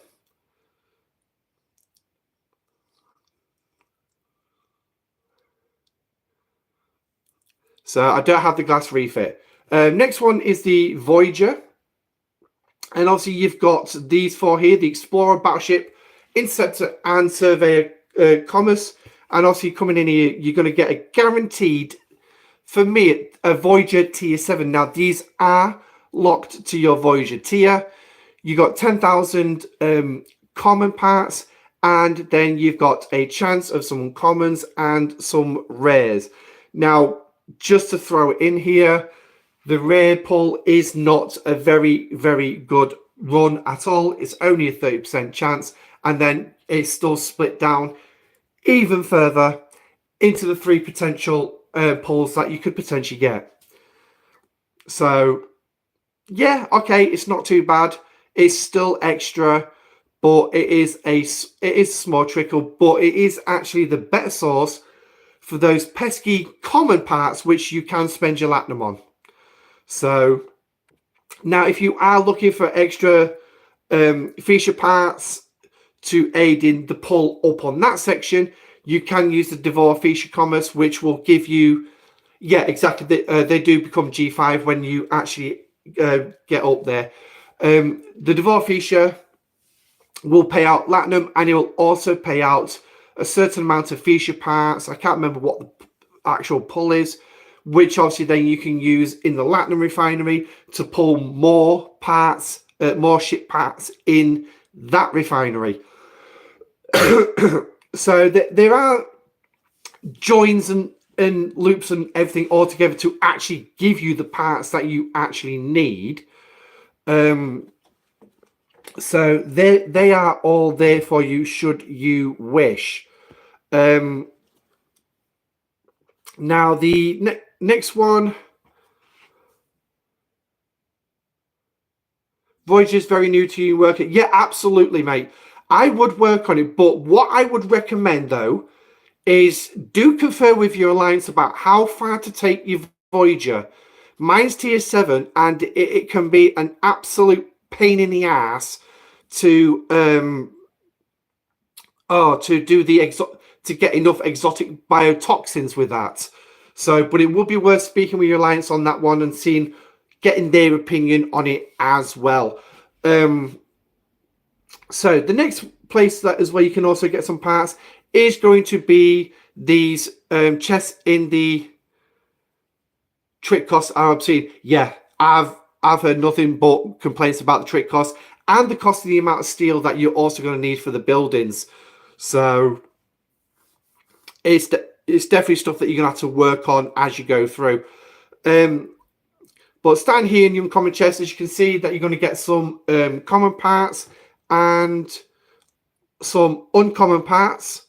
So I don't have the glass refit. Next one is the Voyager. And obviously you've got these four here, the Explorer, Battleship, Interceptor, and Surveyor Commerce. And obviously coming in here, you're going to get a guaranteed, for me, a Voyager tier 7. Now, these are locked to your Voyager tier. You got 10,000 common parts, and then you've got a chance of some commons and some rares. Now, just to throw it in here, the rare pull is not a very, very good run at all. It's only a 30% chance, and then it's still split down even further into the 3 potential pulls that you could potentially get. So, yeah, okay, it's not too bad. It's still extra, but it is a small trickle, but it is actually the better source for those pesky common parts which you can spend your latinum on. So now if you are looking for extra feature parts to aid in the pull up on that section, you can use the Devour Feature Commerce, which will give you, yeah, exactly, they do become G5 when you actually get up there. The Devour Feature will pay out Latinum, and it will also pay out a certain amount of feature parts. I can't remember what the actual pull is, which obviously then you can use in the Latinum refinery to pull more parts, more ship parts in that refinery. So there are joins and loops and everything all together to actually give you the parts that you actually need. So they are all there for you should you wish. Now the next one, Voyager is very new to you working. Yeah, absolutely, mate. I would work on it, but what I would recommend though is do confer with your alliance about how far to take your Voyager. Mine's tier 7, and it can be an absolute pain in the ass to do to get enough exotic biotoxins with that. So, but it would be worth speaking with your alliance on that one and getting their opinion on it as well. So the next place that is where you can also get some parts is going to be these chests in the trick costs are obscene. Yeah, I've heard nothing but complaints about the trick costs and the cost of the amount of steel that you're also going to need for the buildings. So it's definitely stuff that you're going to have to work on as you go through. But standing here in your uncommon chest, as you can see, that you're going to get some common parts and some uncommon parts.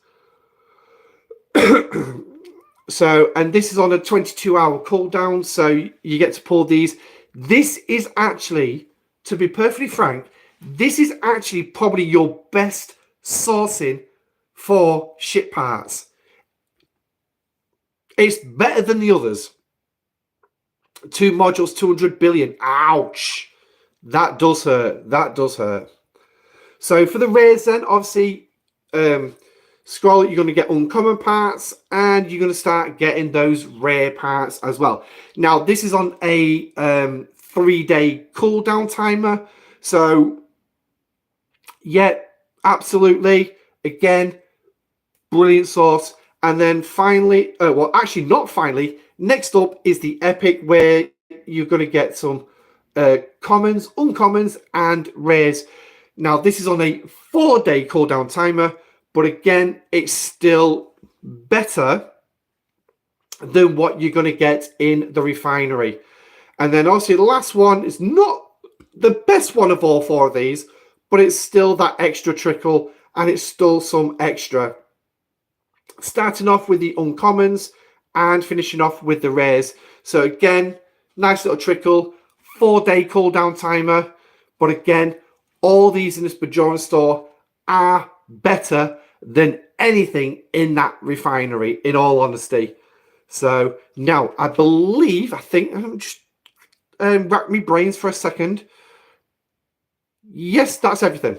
So, and this is on a 22-hour cooldown, so you get to pull these. This is actually, to be perfectly frank, this is actually probably your best sourcing for ship parts. It's better than the others. 2 modules, 200 billion. Ouch. That does hurt. That does hurt. So for the rares then, obviously, scroll, you're going to get uncommon parts, and you're going to start getting those rare parts as well. Now, this is on a 3-day cooldown timer. So, yeah, absolutely. Again, brilliant source. And then finally, well, actually not finally, next up is the Epic, where you're going to get some commons, uncommons, and rares. Now, this is on a 4-day cooldown timer, but again, it's still better than what you're going to get in the refinery. And then obviously the last one is not the best one of all 4 of these, but it's still that extra trickle, and it's still some extra. Starting off with the uncommons and finishing off with the rares. So again, nice little trickle, 4-day cooldown timer. But again, all these in this Bajoran store are better than anything in that refinery, in all honesty. So now I think, I'm just rack my brains for a second. Yes, that's everything.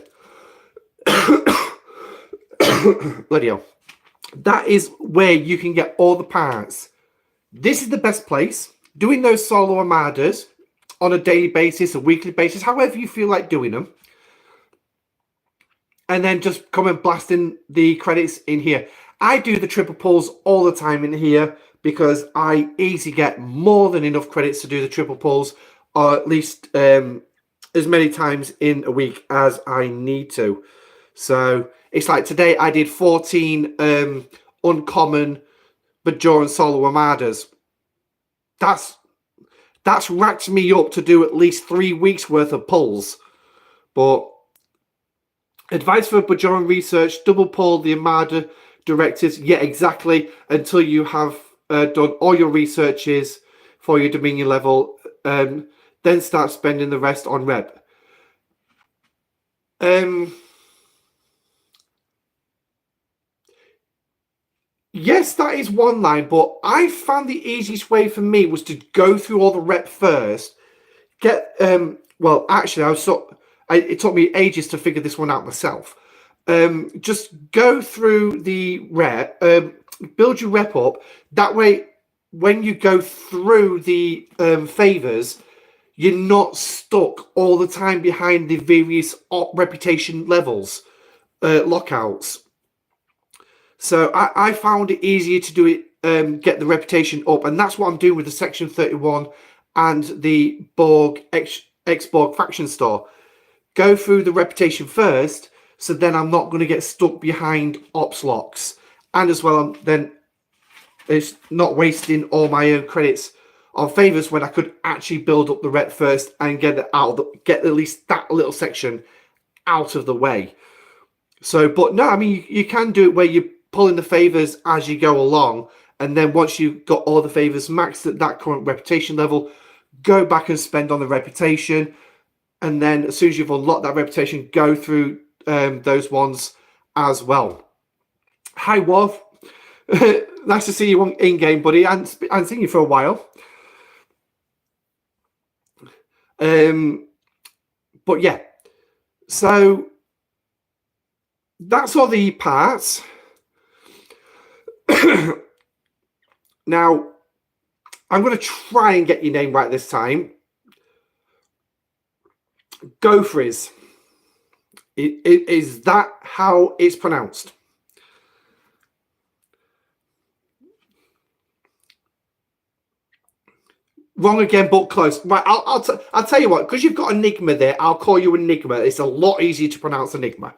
Bloody hell. That is where you can get all the parts. This is the best place. Doing those solo armadas on a daily basis, a weekly basis, however you feel like doing them. And then just come and blasting the credits in here. I do the triple pulls all the time in here because I easily get more than enough credits to do the triple pulls, or at least as many times in a week as I need to. So it's like today I did 14 uncommon Bajoran solo armadas. That's racked me up to do at least 3 weeks worth of pulls. But advice for Bajoran research: double pull the armada directives. Yeah, exactly. Until you have done all your researches for your Dominion level, then start spending the rest on rep. Yes, that is one line, but I found the easiest way for me was to go through all the rep first. Well, actually, it took me ages to figure this one out myself. Just go through the rep, build your rep up. That way, when you go through the favors, you're not stuck all the time behind the various reputation levels, lockouts. So I found it easier to do it, get the reputation up, and that's what I'm doing with the Section 31 and the Borg X-Borg faction store. Go through the reputation first, so then I'm not going to get stuck behind ops locks, and as well, then it's not wasting all my own credits on favors when I could actually build up the rep first and get it out, get at least that little section out of the way. So, but no, I mean, you can do it where you pull in the favors as you go along, and then once you've got all the favors maxed at that current reputation level, go back and spend on the reputation, and then as soon as you've unlocked that reputation, go through those ones as well. Hi, Wolf. Nice to see you in game, buddy. I haven't seen you for a while. But yeah, so that's all the parts. Now, I'm going to try and get your name right this time. Gofriz. Is that how it's pronounced? Wrong again, but close. Right, I'll tell you what, because you've got Enigma there, I'll call you Enigma. It's a lot easier to pronounce Enigma.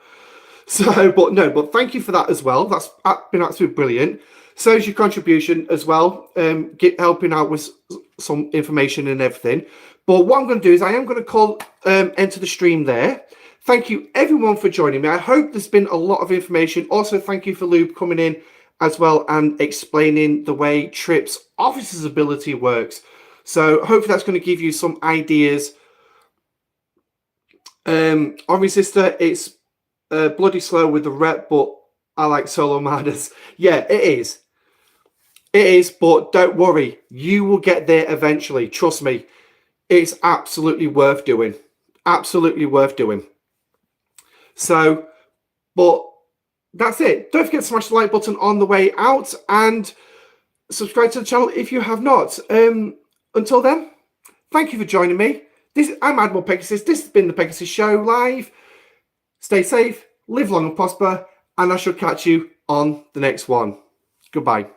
So, but thank you for that as well. That's been absolutely brilliant. So is your contribution as well, helping out with some information and everything. But what I'm going to do is I am going to enter the stream there. Thank you everyone for joining me. I hope there's been a lot of information. Also, thank you for Lube coming in as well and explaining the way Trip's officer's ability works. So hopefully that's going to give you some ideas. On Resistor, it's bloody slow with the rep, but I like solo armadas. Yeah, it is. It is, but don't worry. You will get there eventually. Trust me. It's absolutely worth doing. Absolutely worth doing. So, but that's it. Don't forget to smash the like button on the way out and subscribe to the channel if you have not. Until then, thank you for joining me. I'm Admiral Pegasus. This has been the Pegasus Show live. Stay safe, live long and prosper, and I shall catch you on the next one. Goodbye.